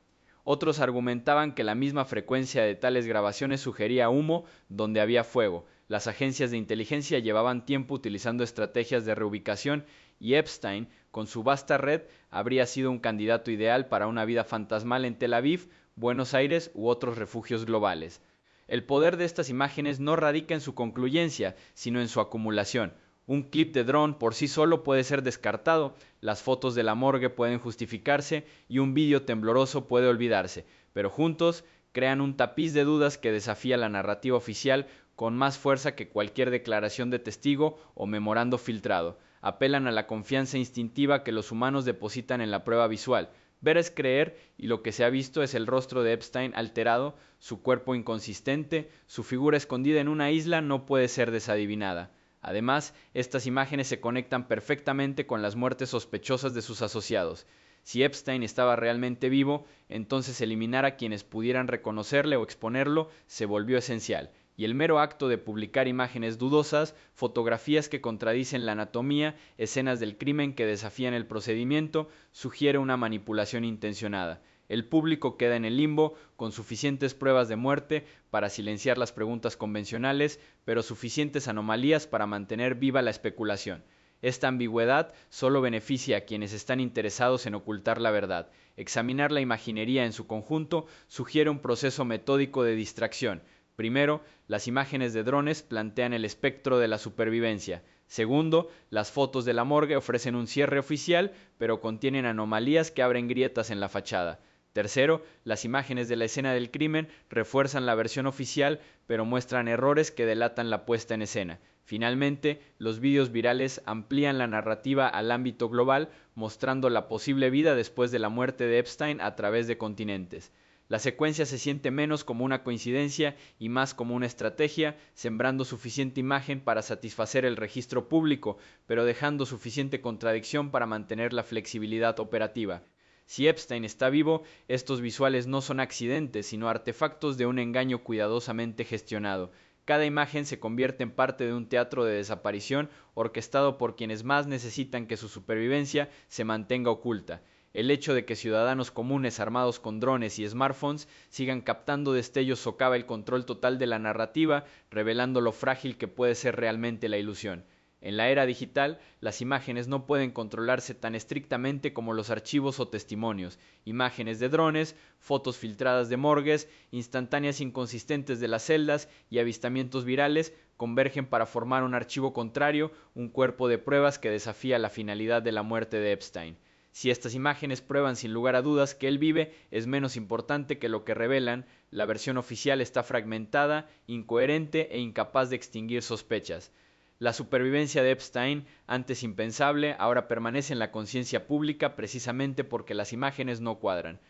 Otros argumentaban que la misma frecuencia de tales grabaciones sugería humo donde había fuego. Las agencias de inteligencia llevaban tiempo utilizando estrategias de reubicación y Epstein, con su vasta red, habría sido un candidato ideal para una vida fantasmal en Tel Aviv, Buenos Aires u otros refugios globales. El poder de estas imágenes no radica en su concluyencia, sino en su acumulación. Un clip de dron por sí solo puede ser descartado, las fotos de la morgue pueden justificarse y un vídeo tembloroso puede olvidarse, pero juntos crean un tapiz de dudas que desafía la narrativa oficial con más fuerza que cualquier declaración de testigo o memorando filtrado. Apelan a la confianza instintiva que los humanos depositan en la prueba visual. Ver es creer, y lo que se ha visto es el rostro de Epstein alterado, su cuerpo inconsistente, su figura escondida en una isla no puede ser desadivinada. Además, estas imágenes se conectan perfectamente con las muertes sospechosas de sus asociados. Si Epstein estaba realmente vivo, entonces eliminar a quienes pudieran reconocerle o exponerlo se volvió esencial. Y el mero acto de publicar imágenes dudosas, fotografías que contradicen la anatomía, escenas del crimen que desafían el procedimiento, sugiere una manipulación intencionada. El público queda en el limbo, con suficientes pruebas de muerte para silenciar las preguntas convencionales, pero suficientes anomalías para mantener viva la especulación. Esta ambigüedad solo beneficia a quienes están interesados en ocultar la verdad. Examinar la imaginería en su conjunto sugiere un proceso metódico de distracción. Primero, las imágenes de drones plantean el espectro de la supervivencia. Segundo, las fotos de la morgue ofrecen un cierre oficial, pero contienen anomalías que abren grietas en la fachada. Tercero, las imágenes de la escena del crimen refuerzan la versión oficial, pero muestran errores que delatan la puesta en escena. Finalmente, los vídeos virales amplían la narrativa al ámbito global, mostrando la posible vida después de la muerte de Epstein a través de continentes. La secuencia se siente menos como una coincidencia y más como una estrategia, sembrando suficiente imagen para satisfacer el registro público, pero dejando suficiente contradicción para mantener la flexibilidad operativa. Si Epstein está vivo, estos visuales no son accidentes, sino artefactos de un engaño cuidadosamente gestionado. Cada imagen se convierte en parte de un teatro de desaparición orquestado por quienes más necesitan que su supervivencia se mantenga oculta. El hecho de que ciudadanos comunes armados con drones y smartphones sigan captando destellos socava el control total de la narrativa, revelando lo frágil que puede ser realmente la ilusión. En la era digital, las imágenes no pueden controlarse tan estrictamente como los archivos o testimonios. Imágenes de drones, fotos filtradas de morgues, instantáneas inconsistentes de las celdas y avistamientos virales convergen para formar un archivo contrario, un cuerpo de pruebas que desafía la finalidad de la muerte de Epstein. Si estas imágenes prueban sin lugar a dudas que él vive, es menos importante que lo que revelan. La versión oficial está fragmentada, incoherente e incapaz de extinguir sospechas. La supervivencia de Epstein, antes impensable, ahora permanece en la conciencia pública precisamente porque las imágenes no cuadran.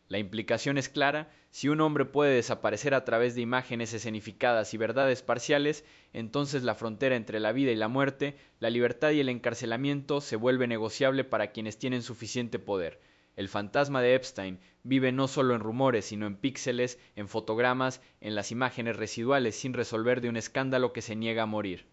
La implicación es clara: si un hombre puede desaparecer a través de imágenes escenificadas y verdades parciales, entonces la frontera entre la vida y la muerte, la libertad y el encarcelamiento se vuelve negociable para quienes tienen suficiente poder. El fantasma de Epstein vive no solo en rumores, sino en píxeles, en fotogramas, en las imágenes residuales sin resolver de un escándalo que se niega a morir.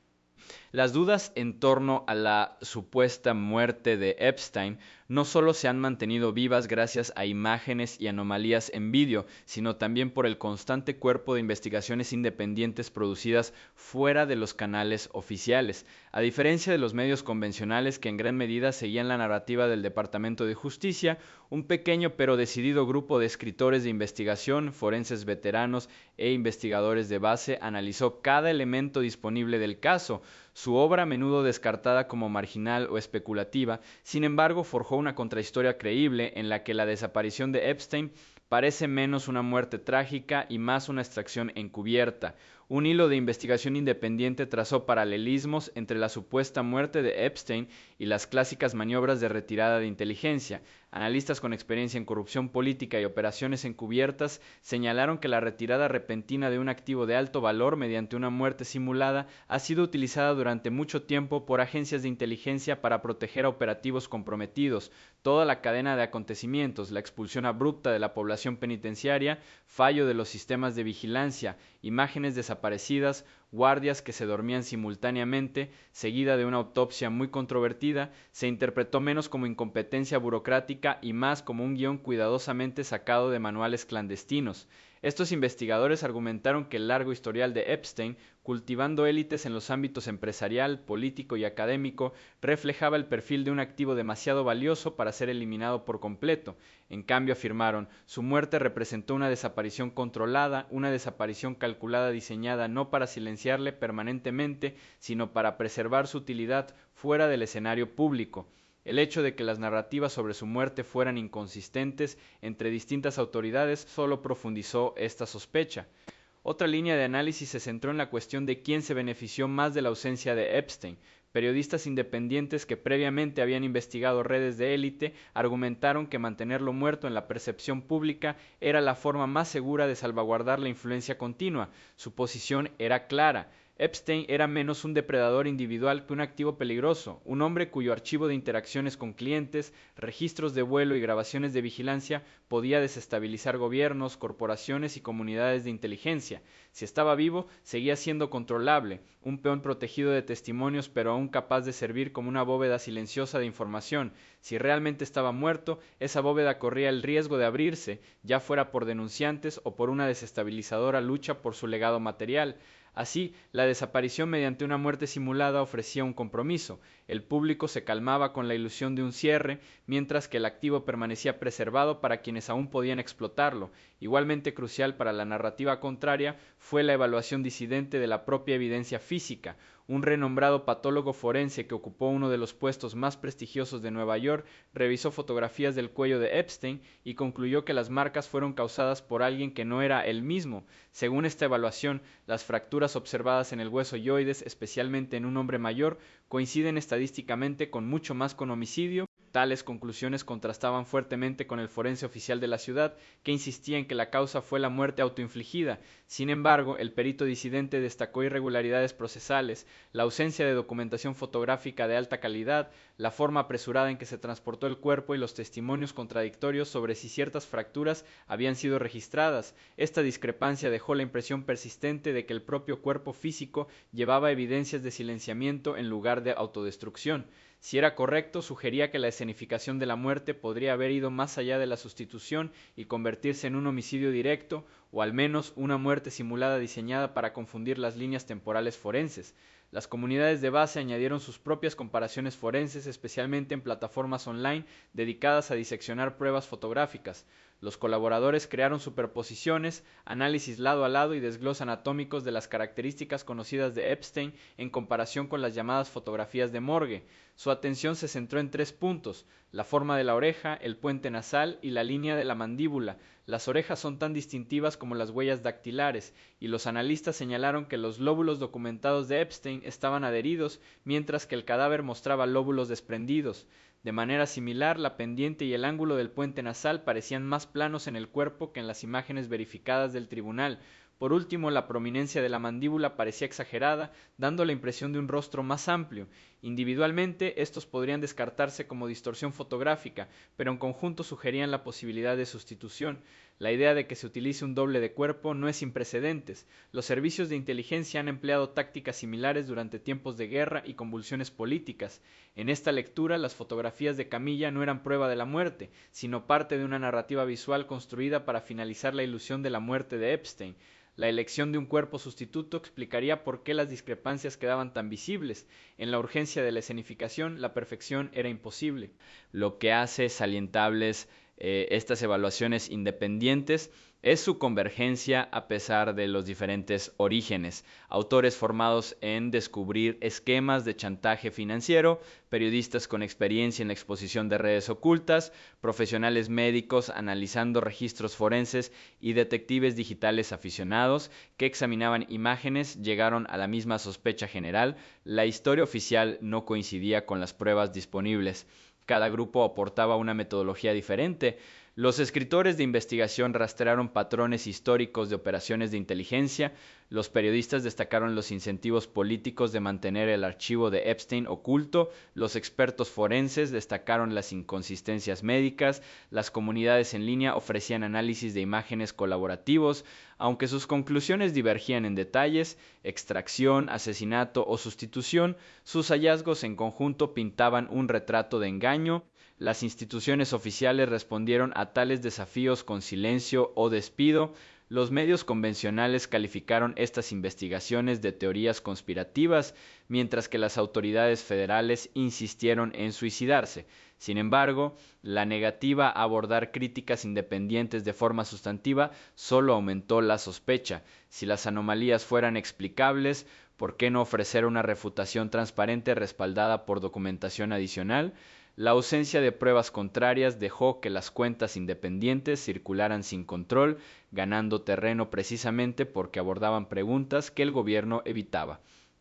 Las dudas en torno a la supuesta muerte de Epstein no solo se han mantenido vivas gracias a imágenes y anomalías en vídeo, sino también por el constante cuerpo de investigaciones independientes producidas fuera de los canales oficiales. A diferencia de los medios convencionales que en gran medida seguían la narrativa del Departamento de Justicia, un pequeño pero decidido grupo de escritores de investigación, forenses veteranos e investigadores de base analizó cada elemento disponible del caso. Su obra, a menudo descartada como marginal o especulativa, sin embargo forjó una contrahistoria creíble en la que la desaparición de Epstein parece menos una muerte trágica y más una extracción encubierta. Un hilo de investigación independiente trazó paralelismos entre la supuesta muerte de Epstein y las clásicas maniobras de retirada de inteligencia. Analistas con experiencia en corrupción política y operaciones encubiertas señalaron que la retirada repentina de un activo de alto valor mediante una muerte simulada ha sido utilizada durante mucho tiempo por agencias de inteligencia para proteger a operativos comprometidos. Toda la cadena de acontecimientos, la expulsión abrupta de la población penitenciaria, fallo de los sistemas de vigilancia, imágenes desaparecidas, guardias que se dormían simultáneamente, seguida de una autopsia muy controvertida, se interpretó menos como incompetencia burocrática y más como un guión cuidadosamente sacado de manuales clandestinos. Estos investigadores argumentaron que el largo historial de Epstein, cultivando élites en los ámbitos empresarial, político y académico, reflejaba el perfil de un activo demasiado valioso para ser eliminado por completo. En cambio, afirmaron, su muerte representó una desaparición controlada, una desaparición calculada diseñada no para silenciarle permanentemente, sino para preservar su utilidad fuera del escenario público. El hecho de que las narrativas sobre su muerte fueran inconsistentes entre distintas autoridades solo profundizó esta sospecha. Otra línea de análisis se centró en la cuestión de quién se benefició más de la ausencia de Epstein. Periodistas independientes que previamente habían investigado redes de élite argumentaron que mantenerlo muerto en la percepción pública era la forma más segura de salvaguardar la influencia continua. Su posición era clara. Epstein era menos un depredador individual que un activo peligroso, un hombre cuyo archivo de interacciones con clientes, registros de vuelo y grabaciones de vigilancia podía desestabilizar gobiernos, corporaciones y comunidades de inteligencia. Si estaba vivo, seguía siendo controlable, un peón protegido de testimonios pero aún capaz de servir como una bóveda silenciosa de información. Si realmente estaba muerto, esa bóveda corría el riesgo de abrirse, ya fuera por denunciantes o por una desestabilizadora lucha por su legado material. Así, la desaparición mediante una muerte simulada ofrecía un compromiso. El público se calmaba con la ilusión de un cierre, mientras que el activo permanecía preservado para quienes aún podían explotarlo. Igualmente crucial para la narrativa contraria fue la evaluación disidente de la propia evidencia física. Un renombrado patólogo forense que ocupó uno de los puestos más prestigiosos de Nueva York revisó fotografías del cuello de Epstein y concluyó que las marcas fueron causadas por alguien que no era él mismo. Según esta evaluación, las fracturas observadas en el hueso yoides, especialmente en un hombre mayor, coinciden estadísticamente con mucho más con homicidio. Tales conclusiones contrastaban fuertemente con el forense oficial de la ciudad, que insistía en que la causa fue la muerte autoinfligida. Sin embargo, el perito disidente destacó irregularidades procesales, la ausencia de documentación fotográfica de alta calidad, la forma apresurada en que se transportó el cuerpo y los testimonios contradictorios sobre si ciertas fracturas habían sido registradas. Esta discrepancia dejó la impresión persistente de que el propio cuerpo físico llevaba evidencias de silenciamiento en lugar de autodestrucción. Si era correcto, sugería que la escenificación de la muerte podría haber ido más allá de la sustitución y convertirse en un homicidio directo, o al menos una muerte simulada diseñada para confundir las líneas temporales forenses. Las comunidades de base añadieron sus propias comparaciones forenses, especialmente en plataformas online dedicadas a diseccionar pruebas fotográficas. Los colaboradores crearon superposiciones, análisis lado a lado y desglose anatómicos de las características conocidas de Epstein en comparación con las llamadas fotografías de morgue. Su atención se centró en 3 puntos: la forma de la oreja, el puente nasal y la línea de la mandíbula. Las orejas son tan distintivas como las huellas dactilares, y los analistas señalaron que los lóbulos documentados de Epstein estaban adheridos, mientras que el cadáver mostraba lóbulos desprendidos. De manera similar, la pendiente y el ángulo del puente nasal parecían más planos en el cuerpo que en las imágenes verificadas del tribunal. Por último, la prominencia de la mandíbula parecía exagerada, dando la impresión de un rostro más amplio. Individualmente, estos podrían descartarse como distorsión fotográfica, pero en conjunto sugerían la posibilidad de sustitución. La idea de que se utilice un doble de cuerpo no es sin precedentes. Los servicios de inteligencia han empleado tácticas similares durante tiempos de guerra y convulsiones políticas. En esta lectura, las fotografías de Camilla no eran prueba de la muerte, sino parte de una narrativa visual construida para finalizar la ilusión de la muerte de Epstein. La elección de un cuerpo sustituto explicaría por qué las discrepancias quedaban tan visibles. En la urgencia de la escenificación, la perfección era imposible, lo que hace salientables estas evaluaciones independientes es su convergencia a pesar de los diferentes orígenes. Autores formados en descubrir esquemas de chantaje financiero, periodistas con experiencia en la exposición de redes ocultas, profesionales médicos analizando registros forenses y detectives digitales aficionados que examinaban imágenes llegaron a la misma sospecha general. La historia oficial no coincidía con las pruebas disponibles. Cada grupo aportaba una metodología diferente. Los escritores de investigación rastrearon patrones históricos de operaciones de inteligencia, los periodistas destacaron los incentivos políticos de mantener el archivo de Epstein oculto, los expertos forenses destacaron las inconsistencias médicas, las comunidades en línea ofrecían análisis de imágenes colaborativos, aunque sus conclusiones divergían en detalles, extracción, asesinato o sustitución, sus hallazgos en conjunto pintaban un retrato de engaño. Las instituciones oficiales respondieron a tales desafíos con silencio o despido. Los medios convencionales calificaron estas investigaciones de teorías conspirativas, mientras que las autoridades federales insistieron en suicidarse. Sin embargo, la negativa a abordar críticas independientes de forma sustantiva solo aumentó la sospecha. Si las anomalías fueran explicables, ¿por qué no ofrecer una refutación transparente respaldada por documentación adicional? La ausencia de pruebas contrarias dejó que las cuentas independientes circularan sin control, ganando terreno precisamente porque abordaban preguntas que el gobierno evitaba.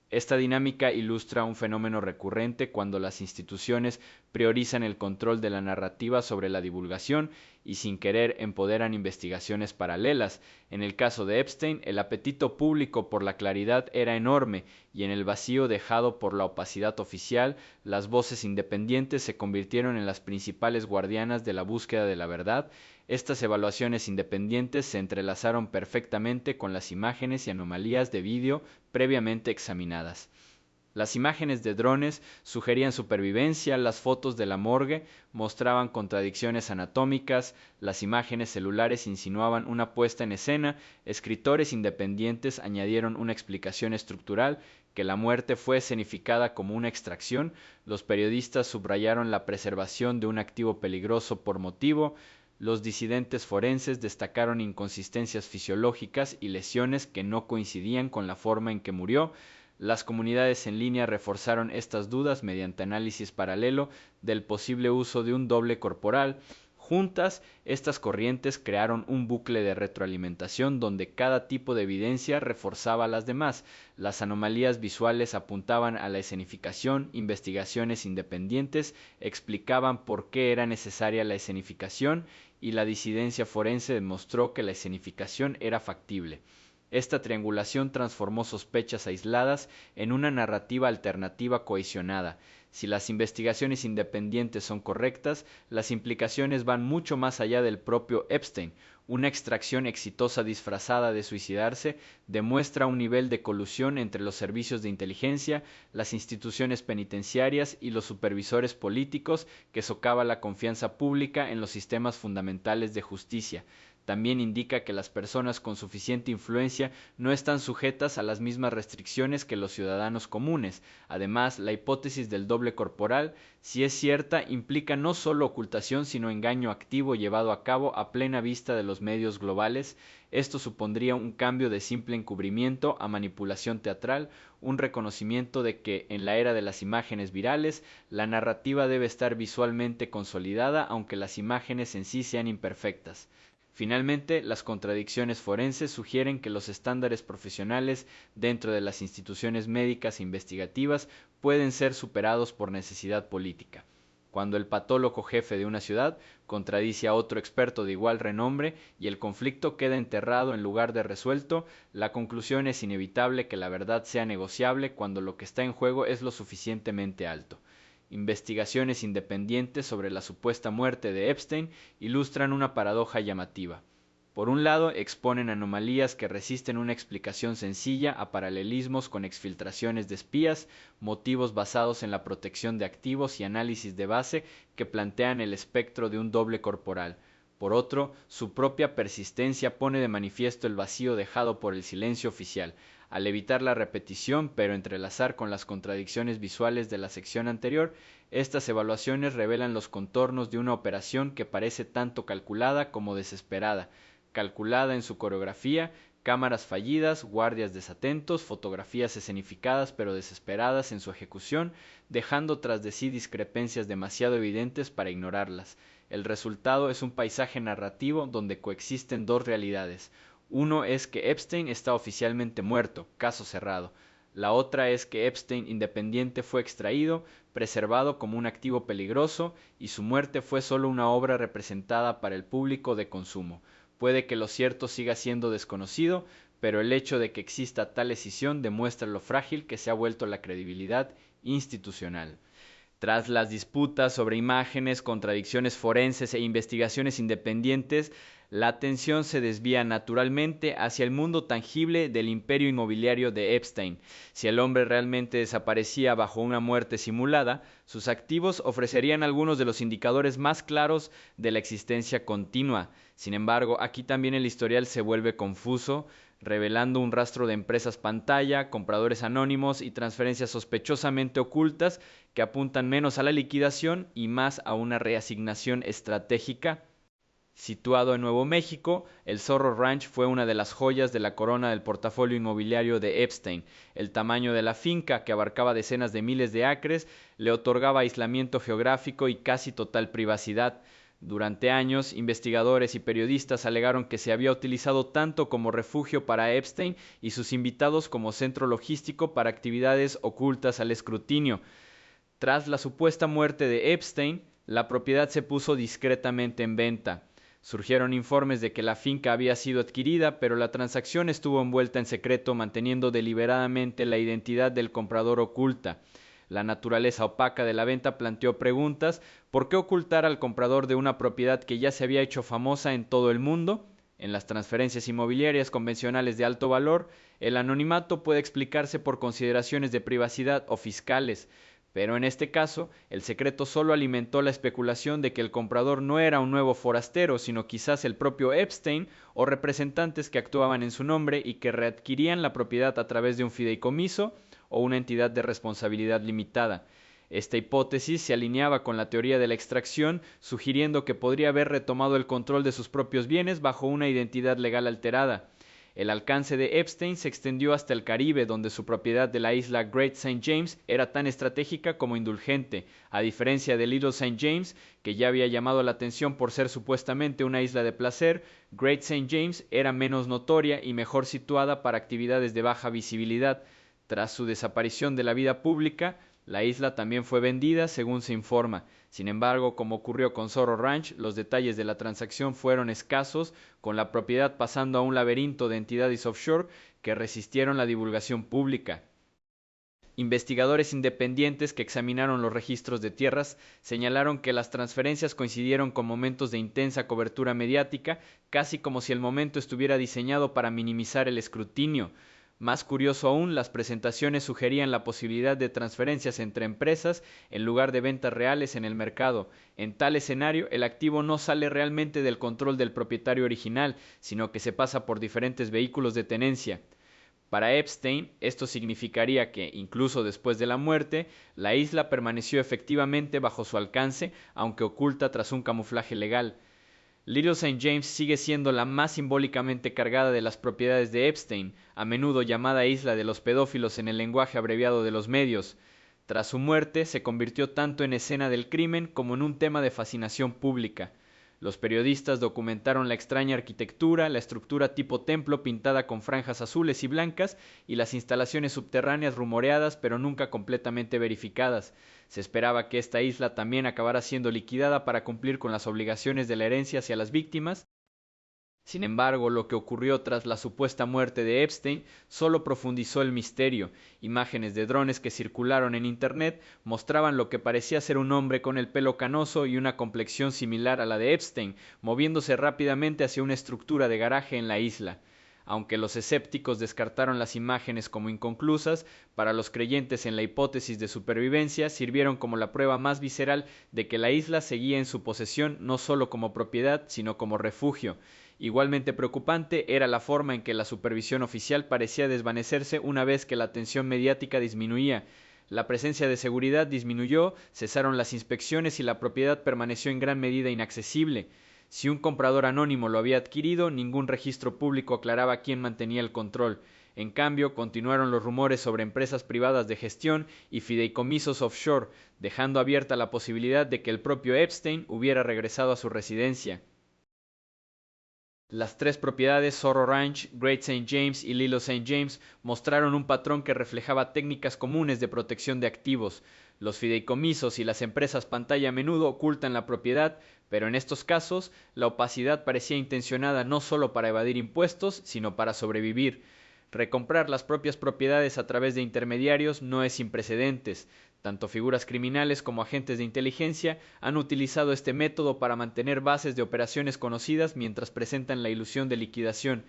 Esta dinámica ilustra un fenómeno recurrente cuando las instituciones priorizan el control de la narrativa sobre la divulgación y sin querer empoderan investigaciones paralelas. En el caso de Epstein, el apetito público por la claridad era enorme y en el vacío dejado por la opacidad oficial, las voces independientes se convirtieron en las principales guardianas de la búsqueda de la verdad. Estas evaluaciones independientes se entrelazaron perfectamente con las imágenes y anomalías de vídeo previamente examinadas. Las imágenes de drones sugerían supervivencia, las fotos de la morgue mostraban contradicciones anatómicas, las imágenes celulares insinuaban una puesta en escena, escritores independientes añadieron una explicación estructural, que la muerte fue escenificada como una extracción, los periodistas subrayaron la preservación de un activo peligroso por motivo, los disidentes forenses destacaron inconsistencias fisiológicas y lesiones que no coincidían con la forma en que murió. Las comunidades en línea reforzaron estas dudas mediante análisis paralelo del posible uso de un doble corporal. Juntas, estas corrientes crearon un bucle de retroalimentación donde cada tipo de evidencia reforzaba a las demás. Las anomalías visuales apuntaban a la escenificación, investigaciones independientes explicaban por qué era necesaria la escenificación y la disidencia forense demostró que la escenificación era factible. Esta triangulación transformó sospechas aisladas en una narrativa alternativa cohesionada. Si las investigaciones independientes son correctas, las implicaciones van mucho más allá del propio Epstein. Una extracción exitosa disfrazada de suicidarse demuestra un nivel de colusión entre los servicios de inteligencia, las instituciones penitenciarias y los supervisores políticos que socava la confianza pública en los sistemas fundamentales de justicia. También indica que las personas con suficiente influencia no están sujetas a las mismas restricciones que los ciudadanos comunes. Además, la hipótesis del doble corporal, si es cierta, implica no solo ocultación sino engaño activo llevado a cabo a plena vista de los medios globales. Esto supondría un cambio de simple encubrimiento a manipulación teatral, un reconocimiento de que en la era de las imágenes virales, la narrativa debe estar visualmente consolidada aunque las imágenes en sí sean imperfectas. Finalmente, las contradicciones forenses sugieren que los estándares profesionales dentro de las instituciones médicas e investigativas pueden ser superados por necesidad política. Cuando el patólogo jefe de una ciudad contradice a otro experto de igual renombre y el conflicto queda enterrado en lugar de resuelto, la conclusión es inevitable que la verdad sea negociable cuando lo que está en juego es lo suficientemente alto. Investigaciones independientes sobre la supuesta muerte de Epstein ilustran una paradoja llamativa. Por un lado, exponen anomalías que resisten una explicación sencilla a paralelismos con exfiltraciones de espías, motivos basados en la protección de activos y análisis de base que plantean el espectro de un doble corporal. Por otro, su propia persistencia pone de manifiesto el vacío dejado por el silencio oficial, al evitar la repetición pero entrelazar con las contradicciones visuales de la sección anterior. Estas evaluaciones revelan los contornos de una operación que parece tanto calculada como desesperada. Calculada en su coreografía, cámaras fallidas, guardias desatentos, fotografías escenificadas pero desesperadas en su ejecución, dejando tras de sí discrepancias demasiado evidentes para ignorarlas. El resultado es un paisaje narrativo donde coexisten dos realidades. Uno es que Epstein está oficialmente muerto, caso cerrado. La otra es que Epstein independiente fue extraído, preservado como un activo peligroso, y su muerte fue solo una obra representada para el público de consumo. Puede que lo cierto siga siendo desconocido, pero el hecho de que exista tal escisión demuestra lo frágil que se ha vuelto la credibilidad institucional. Tras las disputas sobre imágenes, contradicciones forenses e investigaciones independientes, la atención se desvía naturalmente hacia el mundo tangible del imperio inmobiliario de Epstein. Si el hombre realmente desaparecía bajo una muerte simulada, sus activos ofrecerían algunos de los indicadores más claros de la existencia continua. Sin embargo, aquí también el historial se vuelve confuso, revelando un rastro de empresas pantalla, compradores anónimos y transferencias sospechosamente ocultas que apuntan menos a la liquidación y más a una reasignación estratégica. Situado en Nuevo México, el Zorro Ranch fue una de las joyas de la corona del portafolio inmobiliario de Epstein. El tamaño de la finca, que abarcaba decenas de miles de acres, le otorgaba aislamiento geográfico y casi total privacidad. Durante años, investigadores y periodistas alegaron que se había utilizado tanto como refugio para Epstein y sus invitados como centro logístico para actividades ocultas al escrutinio. Tras la supuesta muerte de Epstein, la propiedad se puso discretamente en venta. Surgieron informes de que la finca había sido adquirida, pero la transacción estuvo envuelta en secreto, manteniendo deliberadamente la identidad del comprador oculta. La naturaleza opaca de la venta planteó preguntas: ¿por qué ocultar al comprador de una propiedad que ya se había hecho famosa en todo el mundo? En las transferencias inmobiliarias convencionales de alto valor, el anonimato puede explicarse por consideraciones de privacidad o fiscales, pero en este caso, el secreto solo alimentó la especulación de que el comprador no era un nuevo forastero, sino quizás el propio Epstein o representantes que actuaban en su nombre y que readquirían la propiedad a través de un fideicomiso o una entidad de responsabilidad limitada. Esta hipótesis se alineaba con la teoría de la extracción, sugiriendo que podría haber retomado el control de sus propios bienes bajo una identidad legal alterada. El alcance de Epstein se extendió hasta el Caribe, donde su propiedad de la isla Great St. James era tan estratégica como indulgente, a diferencia de Little St. James, que ya había llamado la atención por ser supuestamente una isla de placer. Great St. James era menos notoria y mejor situada para actividades de baja visibilidad. Tras su desaparición de la vida pública, la isla también fue vendida, según se informa. Sin embargo, como ocurrió con Zorro Ranch, los detalles de la transacción fueron escasos, con la propiedad pasando a un laberinto de entidades offshore que resistieron la divulgación pública. Investigadores independientes que examinaron los registros de tierras señalaron que las transferencias coincidieron con momentos de intensa cobertura mediática, casi como si el momento estuviera diseñado para minimizar el escrutinio. Más curioso aún, las presentaciones sugerían la posibilidad de transferencias entre empresas en lugar de ventas reales en el mercado. En tal escenario, el activo no sale realmente del control del propietario original, sino que se pasa por diferentes vehículos de tenencia. Para Epstein, esto significaría que, incluso después de la muerte, la isla permaneció efectivamente bajo su alcance, aunque oculta tras un camuflaje legal. Little St. James sigue siendo la más simbólicamente cargada de las propiedades de Epstein, a menudo llamada isla de los pedófilos en el lenguaje abreviado de los medios. Tras su muerte, se convirtió tanto en escena del crimen como en un tema de fascinación pública. Los periodistas documentaron la extraña arquitectura, la estructura tipo templo pintada con franjas azules y blancas y las instalaciones subterráneas rumoreadas pero nunca completamente verificadas. Se esperaba que esta isla también acabara siendo liquidada para cumplir con las obligaciones de la herencia hacia las víctimas. Sin embargo, lo que ocurrió tras la supuesta muerte de Epstein solo profundizó el misterio. Imágenes de drones que circularon en internet mostraban lo que parecía ser un hombre con el pelo canoso y una complexión similar a la de Epstein, moviéndose rápidamente hacia una estructura de garaje en la isla. Aunque los escépticos descartaron las imágenes como inconclusas, para los creyentes en la hipótesis de supervivencia sirvieron como la prueba más visceral de que la isla seguía en su posesión no solo como propiedad, sino como refugio. Igualmente preocupante era la forma en que la supervisión oficial parecía desvanecerse una vez que la atención mediática disminuía. La presencia de seguridad disminuyó, cesaron las inspecciones y la propiedad permaneció en gran medida inaccesible. Si un comprador anónimo lo había adquirido, ningún registro público aclaraba quién mantenía el control. En cambio, continuaron los rumores sobre empresas privadas de gestión y fideicomisos offshore, dejando abierta la posibilidad de que el propio Epstein hubiera regresado a su residencia. Las tres propiedades Zorro Ranch, Great St. James y Little St. James mostraron un patrón que reflejaba técnicas comunes de protección de activos. Los fideicomisos y las empresas pantalla a menudo ocultan la propiedad, pero en estos casos la opacidad parecía intencionada no solo para evadir impuestos, sino para sobrevivir. Recomprar las propias propiedades a través de intermediarios no es sin precedentes. Tanto figuras criminales como agentes de inteligencia han utilizado este método para mantener bases de operaciones conocidas mientras presentan la ilusión de liquidación.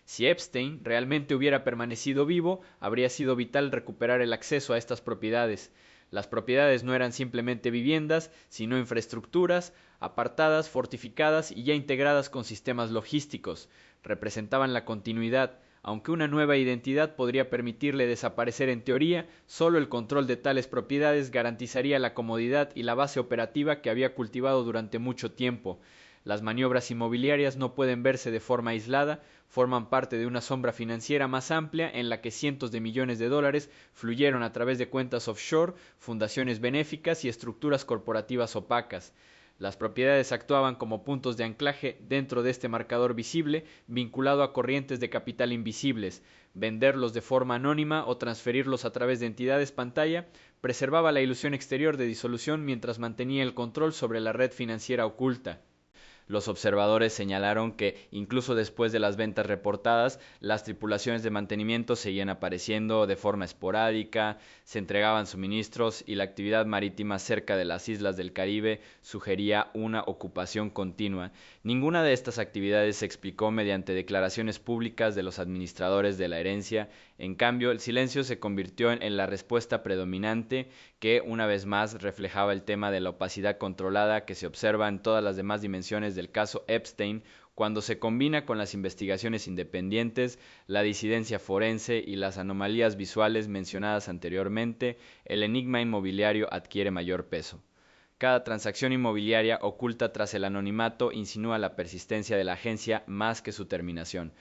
Si Epstein realmente hubiera permanecido vivo, habría sido vital recuperar el acceso a estas propiedades. Las propiedades no eran simplemente viviendas, sino infraestructuras, apartadas, fortificadas y ya integradas con sistemas logísticos. Representaban la continuidad. Aunque una nueva identidad podría permitirle desaparecer en teoría, solo el control de tales propiedades garantizaría la comodidad y la base operativa que había cultivado durante mucho tiempo. Las maniobras inmobiliarias no pueden verse de forma aislada, forman parte de una sombra financiera más amplia en la que cientos de millones de dólares fluyeron a través de cuentas offshore, fundaciones benéficas y estructuras corporativas opacas. Las propiedades actuaban como puntos de anclaje dentro de este marcador visible, vinculado a corrientes de capital invisibles. Venderlos de forma anónima o transferirlos a través de entidades pantalla preservaba la ilusión exterior de disolución mientras mantenía el control sobre la red financiera oculta. Los observadores señalaron que, incluso después de las ventas reportadas, las tripulaciones de mantenimiento seguían apareciendo de forma esporádica, se entregaban suministros y la actividad marítima cerca de las islas del Caribe sugería una ocupación continua. Ninguna de estas actividades se explicó mediante declaraciones públicas de los administradores de la herencia. En cambio, el silencio se convirtió en la respuesta predominante que, una vez más, reflejaba el tema de la opacidad controlada que se observa en todas las demás dimensiones del caso Epstein, cuando se combina con las investigaciones independientes, la disidencia forense y las anomalías visuales mencionadas anteriormente, el enigma inmobiliario adquiere mayor peso. Cada transacción inmobiliaria oculta tras el anonimato insinúa la persistencia de la agencia más que su terminación.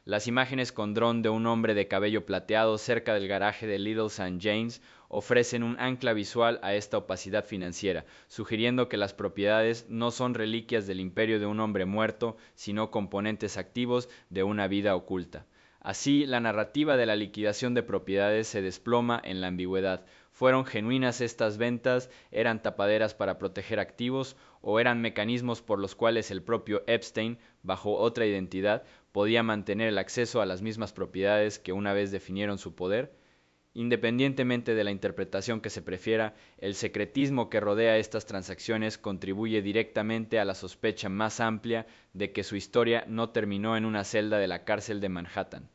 Las imágenes con dron de un hombre de cabello plateado cerca del garaje de Little St. James ofrecen un ancla visual a esta opacidad financiera, sugiriendo que las propiedades no son reliquias del imperio de un hombre muerto, sino componentes activos de una vida oculta. Así, la narrativa de la liquidación de propiedades se desploma en la ambigüedad. ¿Fueron genuinas estas ventas? ¿Eran tapaderas para proteger activos? ¿O eran mecanismos por los cuales el propio Epstein, bajo otra identidad, podía mantener el acceso a las mismas propiedades que una vez definieron su poder? Independientemente de la interpretación que se prefiera, el secretismo que rodea estas transacciones contribuye directamente a la sospecha más amplia de que su historia no terminó en una celda de la cárcel de Manhattan.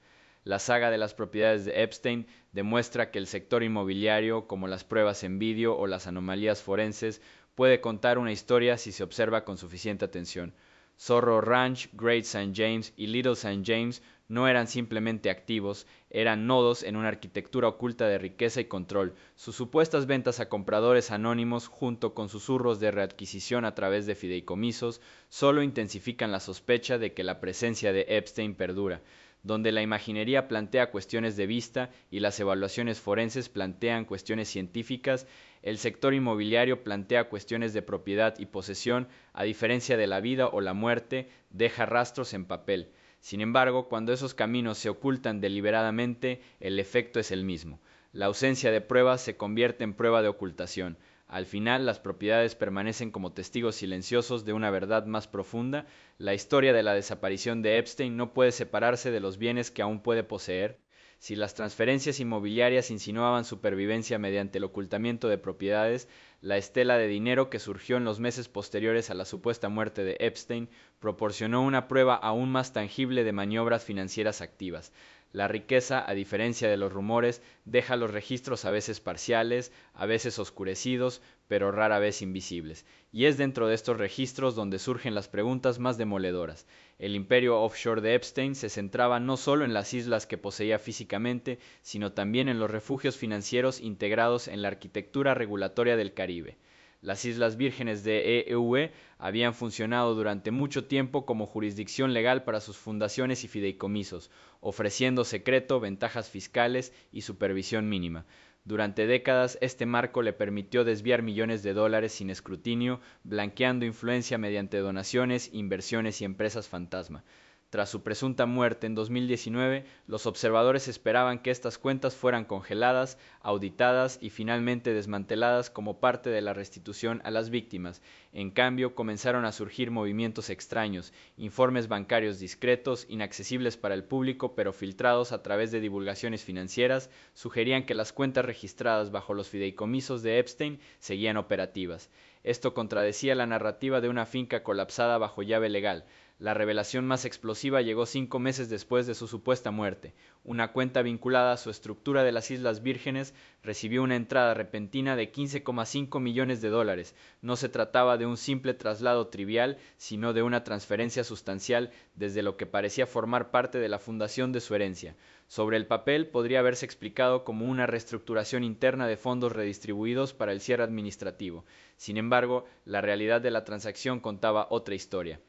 La saga de las propiedades de Epstein demuestra que el sector inmobiliario, como las pruebas en vídeo o las anomalías forenses, puede contar una historia si se observa con suficiente atención. Zorro Ranch, Great St. James y Little St. James no eran simplemente activos, eran nodos en una arquitectura oculta de riqueza y control. Sus supuestas ventas a compradores anónimos, junto con susurros de readquisición a través de fideicomisos, solo intensifican la sospecha de que la presencia de Epstein perdura. donde la imaginería plantea cuestiones de vista y las evaluaciones forenses plantean cuestiones científicas, el sector inmobiliario plantea cuestiones de propiedad y posesión, a diferencia de la vida o la muerte, deja rastros en papel. Sin embargo, cuando esos caminos se ocultan deliberadamente, el efecto es el mismo. La ausencia de pruebas se convierte en prueba de ocultación. Al final, las propiedades permanecen como testigos silenciosos de una verdad más profunda. La historia de la desaparición de Epstein no puede separarse de los bienes que aún puede poseer. Si las transferencias inmobiliarias insinuaban supervivencia mediante el ocultamiento de propiedades, la estela de dinero que surgió en los meses posteriores a la supuesta muerte de Epstein proporcionó una prueba aún más tangible de maniobras financieras activas. La riqueza, a diferencia de los rumores, deja los registros a veces parciales, a veces oscurecidos, pero rara vez invisibles. Y es dentro de estos registros donde surgen las preguntas más demoledoras. El imperio offshore de Epstein se centraba no solo en las islas que poseía físicamente, sino también en los refugios financieros integrados en la arquitectura regulatoria del Caribe. Las Islas Vírgenes de EUE habían funcionado durante mucho tiempo como jurisdicción legal para sus fundaciones y fideicomisos, ofreciendo secreto, ventajas fiscales y supervisión mínima. Durante décadas, este marco le permitió desviar millones de dólares sin escrutinio, blanqueando influencia mediante donaciones, inversiones y empresas fantasma. Tras su presunta muerte en 2019, los observadores esperaban que estas cuentas fueran congeladas, auditadas y finalmente desmanteladas como parte de la restitución a las víctimas. En cambio, comenzaron a surgir movimientos extraños, informes bancarios discretos, inaccesibles para el público pero filtrados a través de divulgaciones financieras, sugerían que las cuentas registradas bajo los fideicomisos de Epstein seguían operativas. Esto contradecía la narrativa de una finca colapsada bajo llave legal. La revelación más explosiva llegó 5 meses después de su supuesta muerte. Una cuenta vinculada a su estructura de las Islas Vírgenes recibió una entrada repentina de 15,5 millones de dólares. No se trataba de un simple traslado trivial, sino de una transferencia sustancial desde lo que parecía formar parte de la fundación de su herencia. Sobre el papel podría haberse explicado como una reestructuración interna de fondos redistribuidos para el cierre administrativo. Sin embargo, la realidad de la transacción contaba otra historia.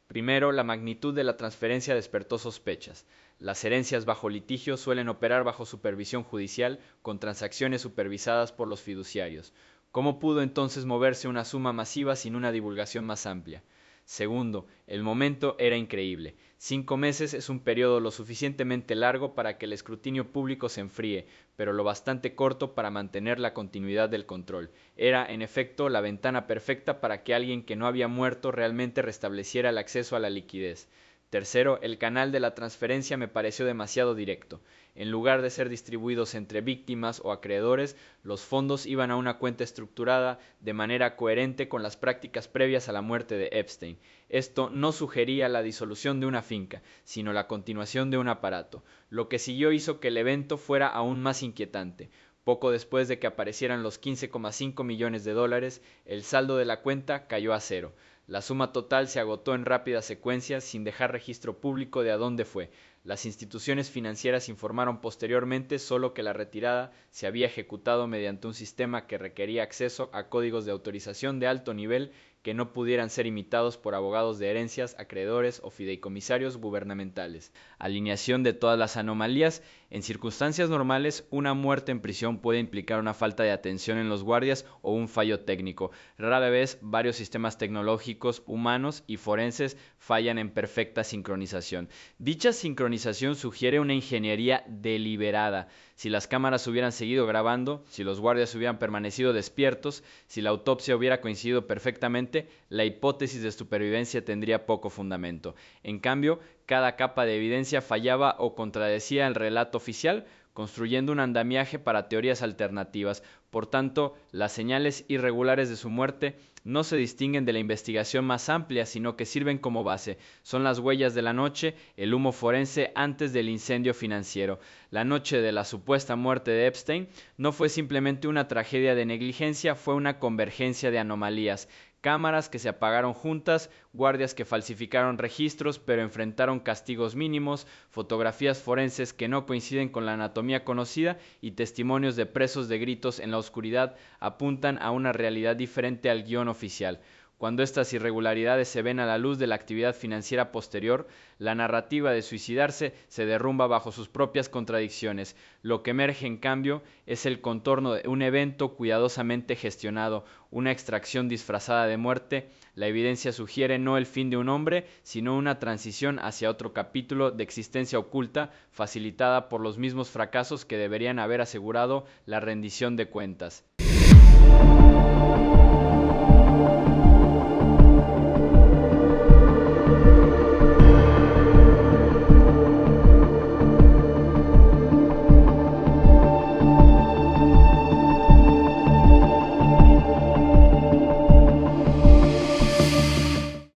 Primero, la magnitud de la transferencia despertó sospechas. Las herencias bajo litigio suelen operar bajo supervisión judicial con transacciones supervisadas por los fiduciarios. ¿Cómo pudo entonces moverse una suma masiva sin una divulgación más amplia? Segundo, el momento era increíble. 5 meses es un periodo lo suficientemente largo para que el escrutinio público se enfríe, pero lo bastante corto para mantener la continuidad del control. Era, en efecto, la ventana perfecta para que alguien que no había muerto realmente restableciera el acceso a la liquidez. Tercero, el canal de la transferencia me pareció demasiado directo. En lugar de ser distribuidos entre víctimas o acreedores, los fondos iban a una cuenta estructurada de manera coherente con las prácticas previas a la muerte de Epstein. Esto no sugería la disolución de una finca, sino la continuación de un aparato. Lo que siguió hizo que el evento fuera aún más inquietante. Poco después de que aparecieran los 15,5 millones de dólares, el saldo de la cuenta cayó a cero. La suma total se agotó en rápida secuencia sin dejar registro público de a dónde fue. Las instituciones financieras informaron posteriormente solo que la retirada se había ejecutado mediante un sistema que requería acceso a códigos de autorización de alto nivel que no pudieran ser imitados por abogados de herencias, acreedores o fideicomisarios gubernamentales. Alineación de todas las anomalías. En circunstancias normales, una muerte en prisión puede implicar una falta de atención en los guardias o un fallo técnico. Rara vez, varios sistemas tecnológicos, humanos y forenses fallan en perfecta sincronización. Dicha sincronización sugiere una ingeniería deliberada. Si las cámaras hubieran seguido grabando, si los guardias hubieran permanecido despiertos, si la autopsia hubiera coincidido perfectamente, la hipótesis de supervivencia tendría poco fundamento. En cambio, cada capa de evidencia fallaba o contradecía el relato oficial, construyendo un andamiaje para teorías alternativas. Por tanto, las señales irregulares de su muerte no se distinguen de la investigación más amplia, sino que sirven como base. Son las huellas de la noche, el humo forense antes del incendio financiero. La noche de la supuesta muerte de Epstein no fue simplemente una tragedia de negligencia, fue una convergencia de anomalías. Cámaras que se apagaron juntas, guardias que falsificaron registros pero enfrentaron castigos mínimos, fotografías forenses que no coinciden con la anatomía conocida y testimonios de presos de gritos en la oscuridad apuntan a una realidad diferente al guión oficial. Cuando estas irregularidades se ven a la luz de la actividad financiera posterior, la narrativa de suicidarse se derrumba bajo sus propias contradicciones. Lo que emerge, en cambio, es el contorno de un evento cuidadosamente gestionado, una extracción disfrazada de muerte. La evidencia sugiere no el fin de un hombre, sino una transición hacia otro capítulo de existencia oculta, facilitada por los mismos fracasos que deberían haber asegurado la rendición de cuentas.